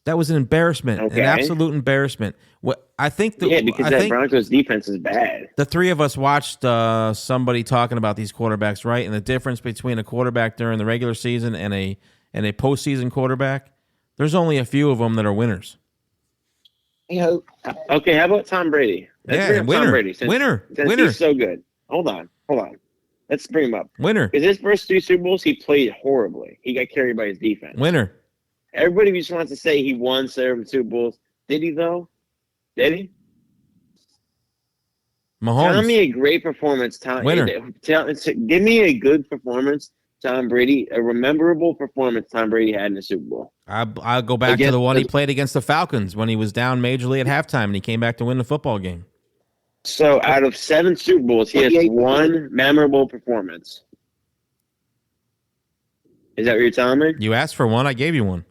That was an embarrassment, an absolute embarrassment. Because that Broncos defense is bad. The 3 of us watched somebody talking about these quarterbacks, right? And the difference between a quarterback during the regular season and a postseason quarterback. There's only a few of them that are winners. Okay, how about Tom Brady? Let's bring up Tom Brady since he's so good. Hold on. Let's bring him up. Winner. Because his first 2 Super Bowls, he played horribly. He got carried by his defense. Winner. Everybody just wants to say he won 7 Super Bowls. Did he, though? Did he? Mahomes. Tell me a great performance. Winner. Give me a good performance, Tom Brady, a memorable performance Tom Brady had in the Super Bowl. I'll go back to the one he played against the Falcons when he was down majorly at halftime and he came back to win the football game. So out of 7 Super Bowls, he has 1 memorable performance. Is that what you're telling me? You asked for one, I gave you one.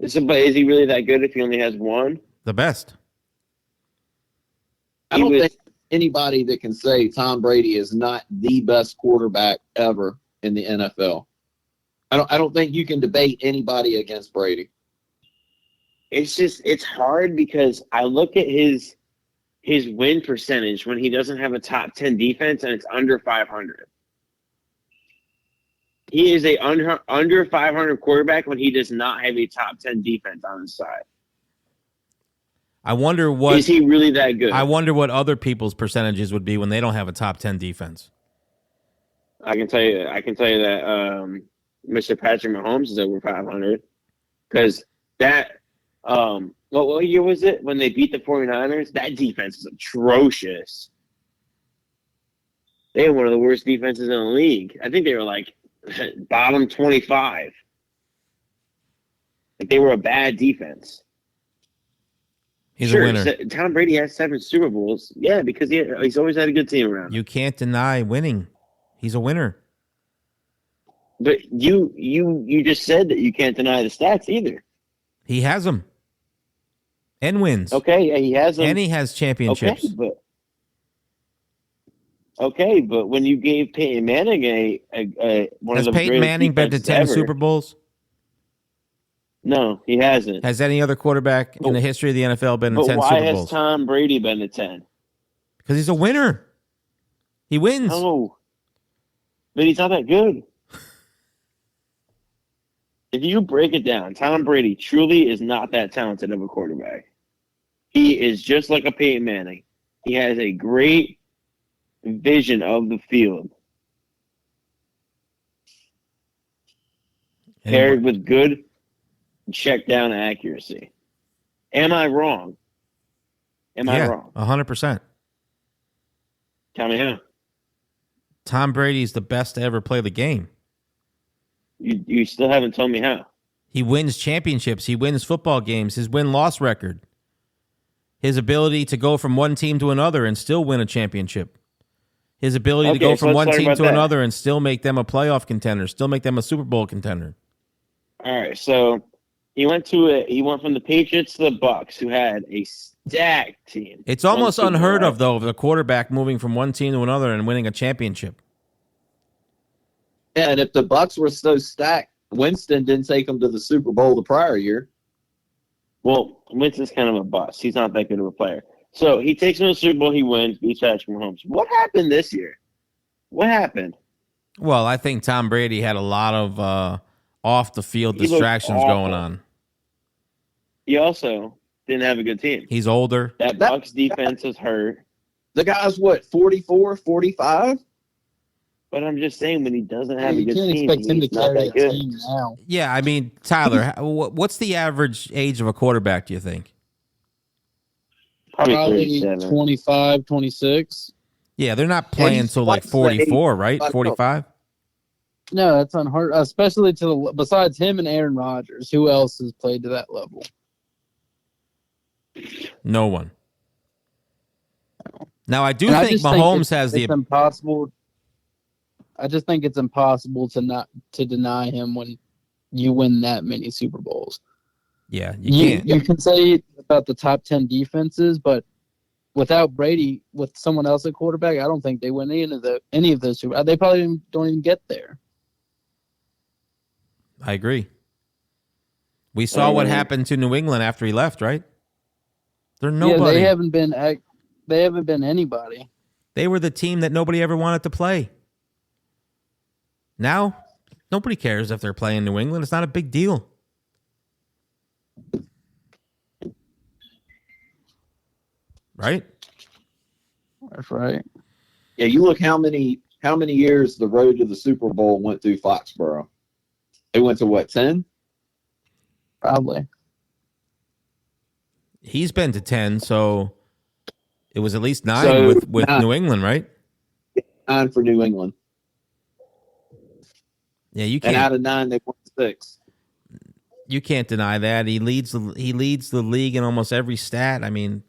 But is he really that good if he only has 1? The best. I don't think anybody that can say Tom Brady is not the best quarterback ever in the NFL. I don't think you can debate anybody against Brady. It's hard because I look at his win percentage when he doesn't have a top 10 defense and it's under 500. He is a under 500 quarterback when he does not have a top 10 defense on his side. I wonder what is he really that good? I wonder what other people's percentages would be when they don't have a top 10 defense. I can tell you that Mr. Patrick Mahomes is over 500 because that what year was it when they beat the 49ers? That defense is atrocious. They had one of the worst defenses in the league. I think they were like bottom 25. Like they were a bad defense. He's a winner. Tom Brady has 7 Super Bowls. Yeah, because he's always had a good team around. You can't deny winning. He's a winner. But you just said that you can't deny the stats either. He has them. And wins. Okay, yeah, he has them. And he has championships. Okay, but when you gave Peyton Manning one of the Has Peyton Manning been to 10 Super Bowls? No, he hasn't. Has any other quarterback in the history of the NFL been to 10 Super Bowls? But why has Tom Brady been to 10? Because he's a winner. He wins. No, but he's not that good. If you break it down, Tom Brady truly is not that talented of a quarterback. He is just like a Peyton Manning. He has a great vision of the field. Paired with good check down accuracy. Am I wrong? Am I wrong? 100%. Tell me how. Tom Brady's the best to ever play the game. You still haven't told me how. He wins championships. He wins football games. His win-loss record. His ability to go from one team to another and still win a championship. His ability to go from one team to another and still make them a playoff contender, still make them a Super Bowl contender. All right, so he went from the Patriots to the Bucks, who had a stacked team. It's almost unheard of, though, of the quarterback moving from one team to another and winning a championship. Yeah, and if the Bucks were so stacked, Winston didn't take them to the Super Bowl the prior year. Well, Winston's kind of a bust. He's not that good of a player. So he takes them to the Super Bowl, he wins, beats Patrick Mahomes. What happened this year? What happened? Well, I think Tom Brady had a lot of off-the-field distractions going on. He also didn't have a good team. He's older. That Bucks defense is hurt. The guy's, 44, 45? But I'm just saying, when he doesn't have a good team, you can't expect him to carry a good. team now. Yeah, I mean, Tyler, what's the average age of a quarterback, do you think? Probably 25, 26. Yeah, they're not playing until like 44, right? 45? No, that's unheard, especially besides him and Aaron Rodgers. Who else has played to that level? No one. Now, I think Mahomes has the... impossible. I just think it's impossible to deny him when you win that many Super Bowls. Yeah, you can't. You can say about the top 10 defenses, but without Brady, with someone else at quarterback, I don't think they win any of those Super. They probably don't even get there. I agree. We saw what happened to New England after he left, right? They're nobody. Yeah, they haven't been anybody. They were the team that nobody ever wanted to play. Now, nobody cares if they're playing New England. It's not a big deal. Right? That's right. Yeah, you look how many years the road to the Super Bowl went through Foxborough. It went to what, 10? Probably. He's been to 10, so it was at least 9 with 9. New England, right? 9 for New England. Yeah, you can't. And out of 9, they won 6. You can't deny that. He leads the league in almost every stat. I mean,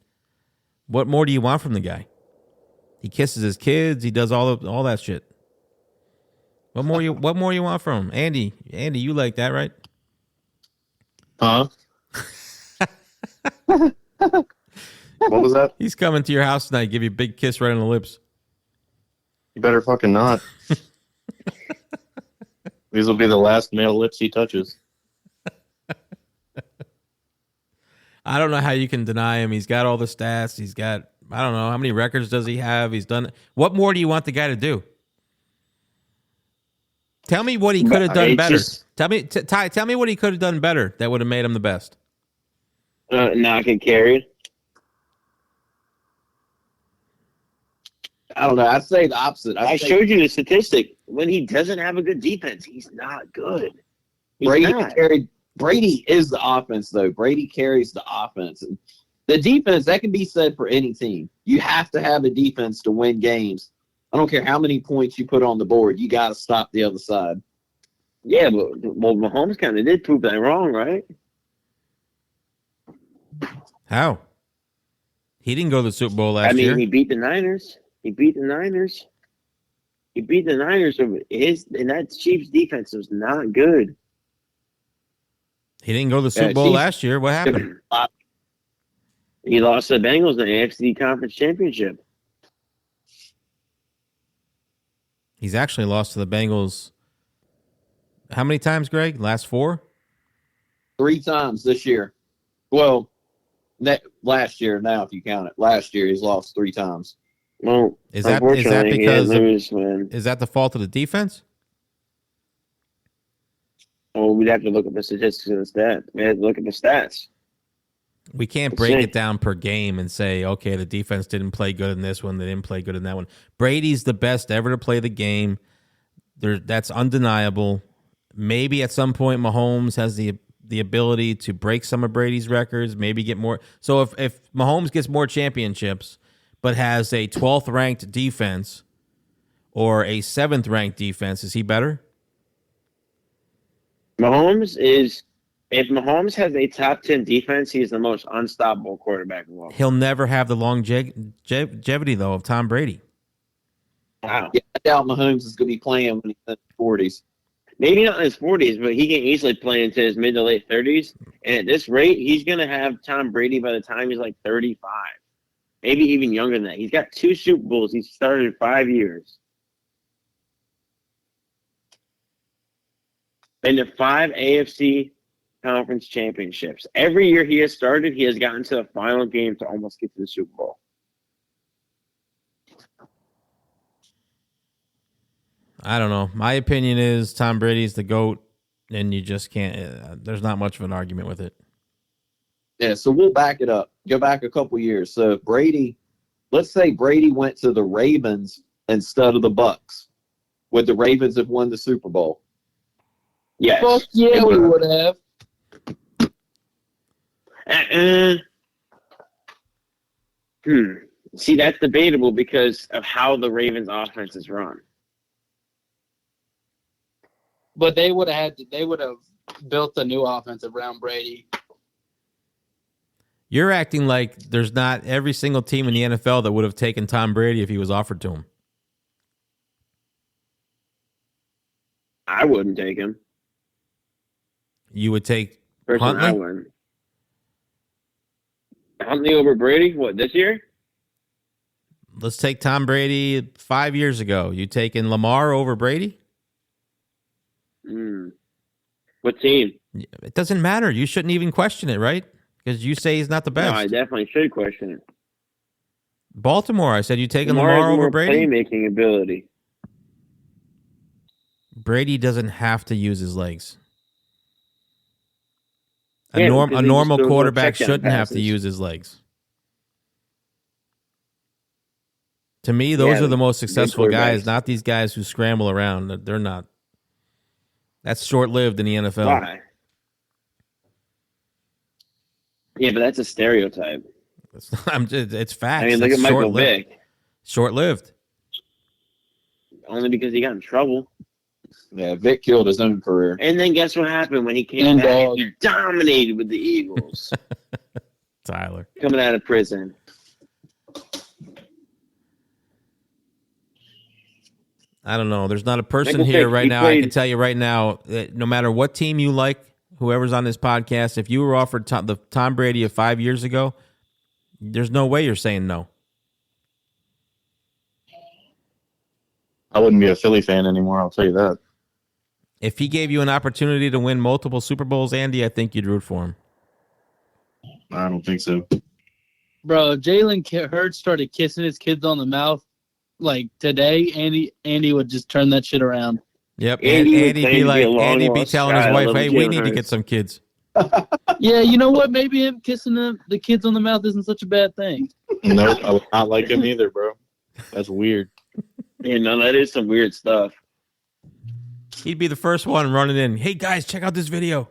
what more do you want from the guy? He kisses his kids. He does all that shit. What more you want from him? Andy, you like that, right? Huh? What was that? He's coming to your house tonight. Give you a big kiss right on the lips. You better fucking not. These will be the last male lips he touches. I don't know how you can deny him. He's got all the stats. He's got, I don't know, how many records does he have? He's done. What more do you want the guy to do? Tell me what he could have done better. Tell me, Ty, tell me what he could have done better that would have made him the best. Not get carried. I don't know. I'd say the opposite. I showed you the statistic. When he doesn't have a good defense, he's not good. Brady is the offense, though. Brady carries the offense. The defense, that can be said for any team. You have to have a defense to win games. I don't care how many points you put on the board. You got to stop the other side. Yeah, but Mahomes kind of did prove that wrong, right? How? He didn't go to the Super Bowl last year. He beat the Niners. He beat the Niners. And that Chiefs defense was not good. He didn't go to the Super Bowl last year. What happened? He lost to the Bengals in the AFC Conference Championship. He's actually lost to the Bengals. How many times, Greg? Last 4? 3 times this year. Well, last year now, if you count it. Last year, he's lost 3 times. Well, is that because is that the fault of the defense? Well, we'd have to look at the statistics and the stats. We have to look at the stats. We can't break it down per game and say, okay, the defense didn't play good in this one, they didn't play good in that one. Brady's the best ever to play the game. That's undeniable. Maybe at some point Mahomes has the ability to break some of Brady's records, maybe get more. So if Mahomes gets more championships but has a 12th ranked defense or a 7th ranked defense, is he better? If Mahomes has a top 10 defense, he's the most unstoppable quarterback in the world. He'll never have the longevity, though, of Tom Brady. Wow. Yeah, I doubt Mahomes is going to be playing when he's in his 40s. Maybe not in his 40s, but he can easily play into his mid to late 30s. And at this rate, he's going to have Tom Brady by the time he's like 35. Maybe even younger than that. He's got 2 Super Bowls. He's started 5 years. And the 5 AFC Conference championships. Every year he has started, he has gotten to the final game to almost get to the Super Bowl. I don't know. My opinion is Tom Brady's the GOAT, and you just can't. There's not much of an argument with it. Yeah, so we'll back it up. Go back a couple years. So Brady, let's say Brady went to the Ravens instead of the Bucks. Would the Ravens have won the Super Bowl? Yes. Fuck yeah, we would have. See, that's debatable because of how the Ravens' offense is run. But they would have built a new offense around Brady. You're acting like there's not every single team in the NFL that would have taken Tom Brady if he was offered to him. I wouldn't take him. You would take Personally, I wouldn't. Huntley over Brady? What, this year? Let's take Tom Brady 5 years ago. You taking Lamar over Brady? What team? It doesn't matter. You shouldn't even question it, right? Because you say he's not the best. No, I definitely should question it. Baltimore, I said you taking Lamar over Brady? Playmaking ability. Brady doesn't have to use his legs. Yeah, a normal quarterback shouldn't have to use his legs. To me, those are the most successful guys, not these guys who scramble around. They're not. That's short-lived in the NFL. Why? Yeah, but that's a stereotype. It's facts. I mean, look at Michael Vick. Short-lived. Only because he got in trouble. Yeah, Vic killed his own career. And then guess what happened when he came back? He dominated with the Eagles. Tyler. Coming out of prison. I don't know. There's not a person here right now. I can tell you right now that no matter what team you like, whoever's on this podcast, if you were offered the Tom Brady of 5 years ago, there's no way you're saying no. I wouldn't be a Philly fan anymore, I'll tell you that. If he gave you an opportunity to win multiple Super Bowls, Andy, I think you'd root for him. I don't think so. Bro, if Jalen Hurts started kissing his kids on the mouth like today, Andy would just turn that shit around. Yep. Andy Andy be telling his wife, "Hey, we need to get some kids." Yeah, you know what? Maybe him kissing the kids on the mouth isn't such a bad thing. Nope, I would not like him either, bro. That's weird. Yeah, no, that is some weird stuff. He'd be the first one running in. Hey guys, check out this video.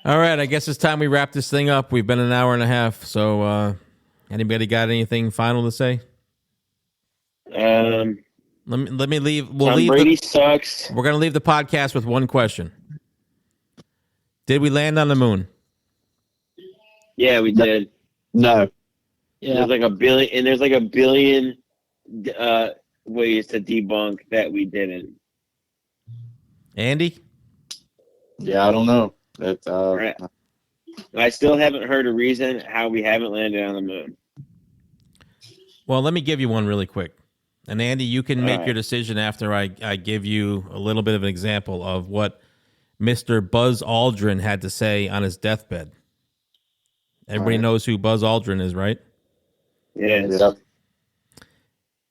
All right, I guess it's time we wrap this thing up. We've been an hour and a half. So, anybody got anything final to say? Let me leave. Tom Brady sucks. We're gonna leave the podcast with one question. Did we land on the moon? Yeah, we did. No. Yeah. There's like a billion ways to debunk that we didn't. Andy? Yeah, I don't know. That Right. I still haven't heard a reason how we haven't landed on the moon. Well, let me give you one really quick. And Andy, you can make right. your decision after I give you a little bit of an example of what Mr. Buzz Aldrin had to say on his deathbed. Everybody knows who Buzz Aldrin is, right? Yes. Yep.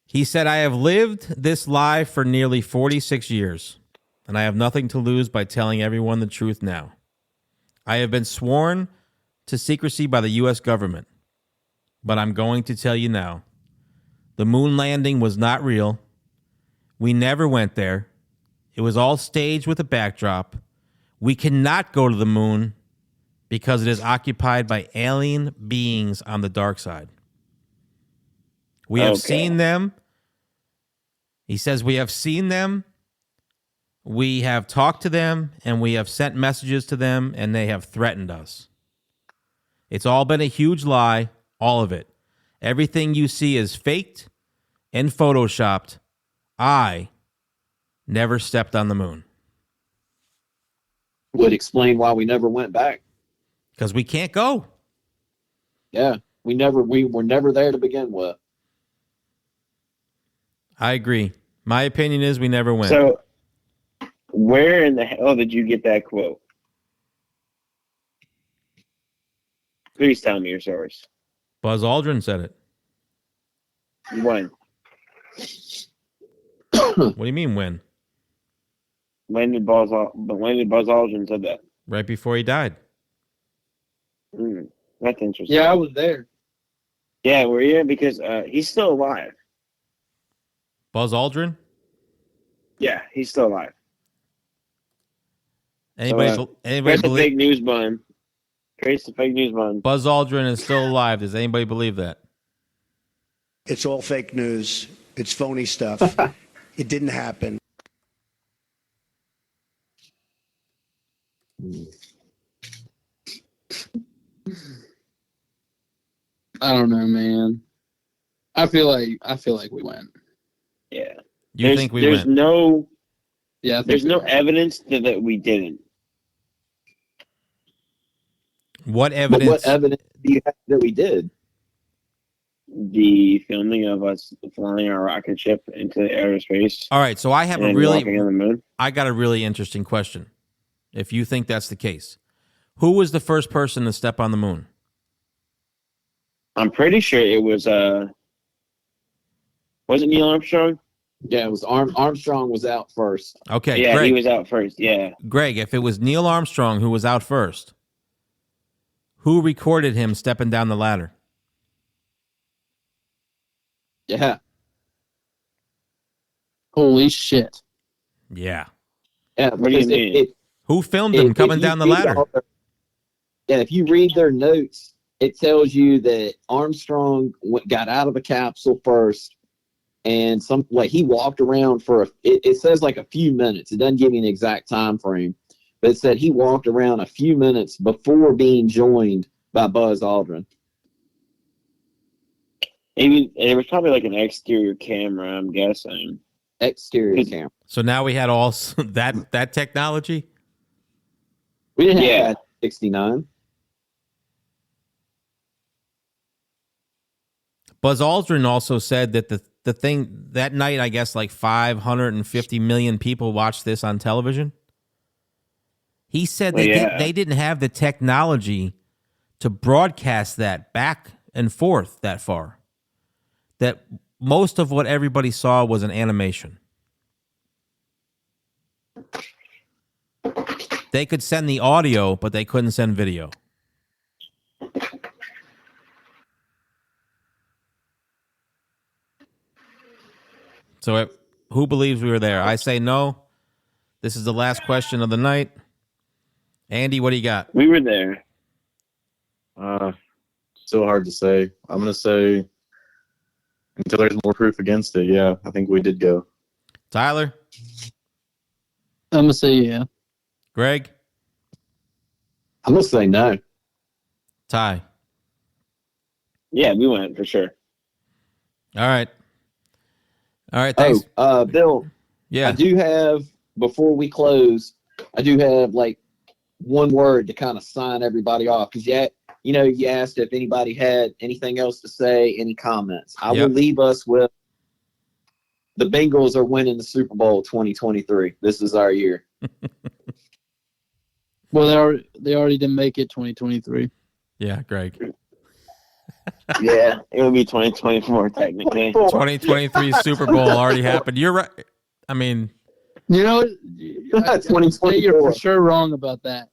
He said, "I have lived this life for nearly 46 years, and I have nothing to lose by telling everyone the truth now. I have been sworn to secrecy by the U.S. government, but I'm going to tell you now. The moon landing was not real. We never went there. It was all staged with a backdrop. We cannot go to the moon because it is occupied by alien beings on the dark side. We have seen them." He says, "We have seen them. We have talked to them, and we have sent messages to them, and they have threatened us. It's all been a huge lie, all of it. Everything you see is faked and photoshopped. I never stepped on the moon." Would explain why we never went back. Because we can't go. Yeah, we were never there to begin with. I agree. My opinion is we never went. So, where in the hell did you get that quote? Please tell me your source. Buzz Aldrin said it. When? What do you mean when? When did Buzz Aldrin said that? Right before he died. That's interesting. Yeah, I was there. Yeah, were you? Because he's still alive. Buzz Aldrin? Yeah, he's still alive. Anybody Press the believe fake news button. Press the fake news button. Buzz Aldrin is still alive? Does anybody believe that? It's all fake news. It's phony stuff. It didn't happen. I don't know, man. I feel like we went. Yeah. You think we there's went? No. Yeah. There's no evidence that we didn't. What But evidence? what evidence do you have that we did? The filming of us flying our rocket ship into outer space. All right, so I have a and really walking on the moon. I got a really interesting question. If you think that's the case, who was the first person to step on the moon? I'm pretty sure it was it Neil Armstrong? Yeah, it was Armstrong was out first. Okay, Yeah, Greg, he was out first. Yeah. Greg, if it was Neil Armstrong who was out first, who recorded him stepping down the ladder? Yeah. Holy shit. Yeah. Yeah. What do you mean? Who filmed him coming down the ladder? If you read their notes, it tells you that Armstrong got out of the capsule first, and he walked around for it says like a few minutes. It doesn't give you an exact time frame, but it said he walked around a few minutes before being joined by Buzz Aldrin. Maybe it was probably like an exterior camera, I'm guessing. Exterior camera. So now we had all that technology? We didn't have Yeah. that 69. Buzz Aldrin also said that the thing that night, I guess like 550 million people watched this on television. He said they didn't have the technology to broadcast that back and forth that far. That most of what everybody saw was an animation. They could send the audio, but they couldn't send video. So who believes we were there? I say no. This is the last question of the night. Andy, what do you got? We were there. Still hard to say. I'm going to say until there's more proof against it. Yeah, I think we did go. Tyler? I'm going to say yeah. Greg? I'm going to say no. Ty? Yeah, we went for sure. All right. Thanks. Bill. Yeah. I do have, before we close, I do have like one word to kind of sign everybody off. Because you asked if anybody had anything else to say, any comments. I will leave us with the Bengals are winning the Super Bowl 2023. This is our year. Well, they already didn't make it 2023. Yeah, Greg. Yeah, it would be 2024 technically. 2023 Super Bowl already happened. You're right. I mean, you know, 2024. You're for sure wrong about that.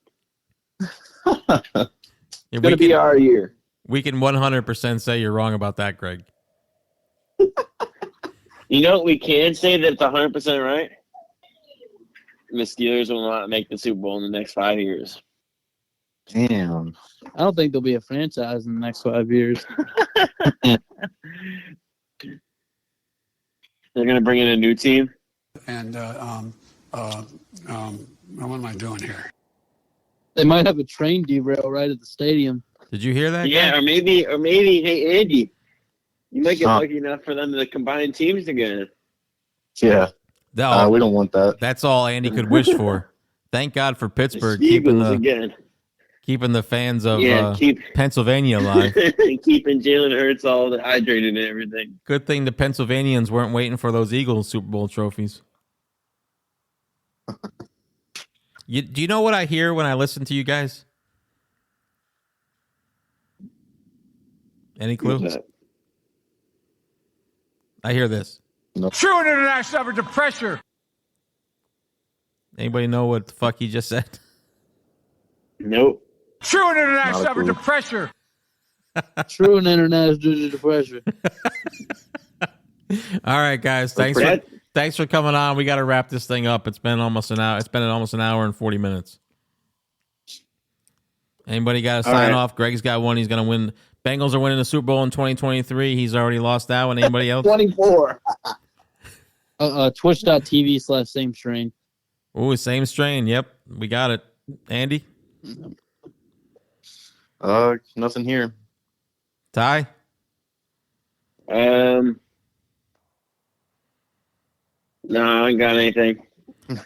It's going to be our year. We can 100% say you're wrong about that, Greg. You know what we can say that it's 100% right? The Steelers will not make the Super Bowl in the next 5 years. Damn. I don't think there'll be a franchise in the next 5 years. They're going to bring in a new team. And what am I doing here? They might have a train derail right at the stadium. Did you hear that? Yeah, or maybe, hey, Andy, you might get lucky enough for them to combine teams again. Yeah. We don't want that. That's all Andy could wish for. Thank God for Pittsburgh keeping the fans of Pennsylvania alive. Keeping Jalen Hurts all hydrated and everything. Good thing the Pennsylvanians weren't waiting for those Eagles Super Bowl trophies. Do you know what I hear when I listen to you guys? Any clue? I hear this. Nope. True international effort to pressure. Anybody know what the fuck he just said? Nope. True international effort to pressure. True and international to pressure. All right, guys. Thanks for coming on. We got to wrap this thing up. It's been almost an hour. It's been almost an hour and 40 minutes. Anybody got to sign off? Greg's got one. He's going to win. Bengals are winning the Super Bowl in 2023. He's already lost that one. Anybody else? 24. Twitch.tv/same strain. Ooh, same strain. Yep. We got it. Andy? Nothing here. Ty? No, I ain't got anything. All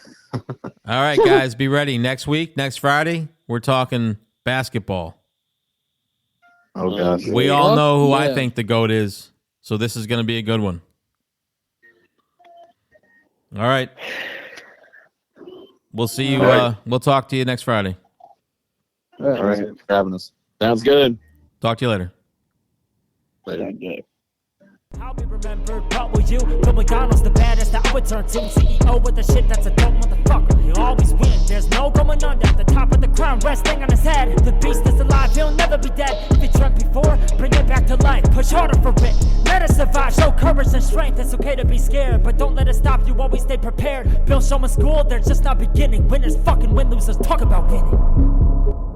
right, guys, be ready. Next week, next Friday, we're talking basketball. Oh, gosh. We all know who I think the GOAT is, so this is going to be a good one. All right. We'll see you. We'll talk to you next Friday. All right. Thanks for having us. Sounds good. Talk to you later. Later. I'll be remembered, but will you? From McDonald's, the baddest that I would turn to. CEO with the shit that's a dope motherfucker. He'll always win, there's no going under. The top of the crown, resting on his head. The beast is alive, he'll never be dead. If he dreamt before, bring it back to life. Push harder for it, let us survive. Show courage and strength, it's okay to be scared, but don't let it stop you, always stay prepared. Build someone's school, they're just not beginning. Winners fucking win, losers talk about winning.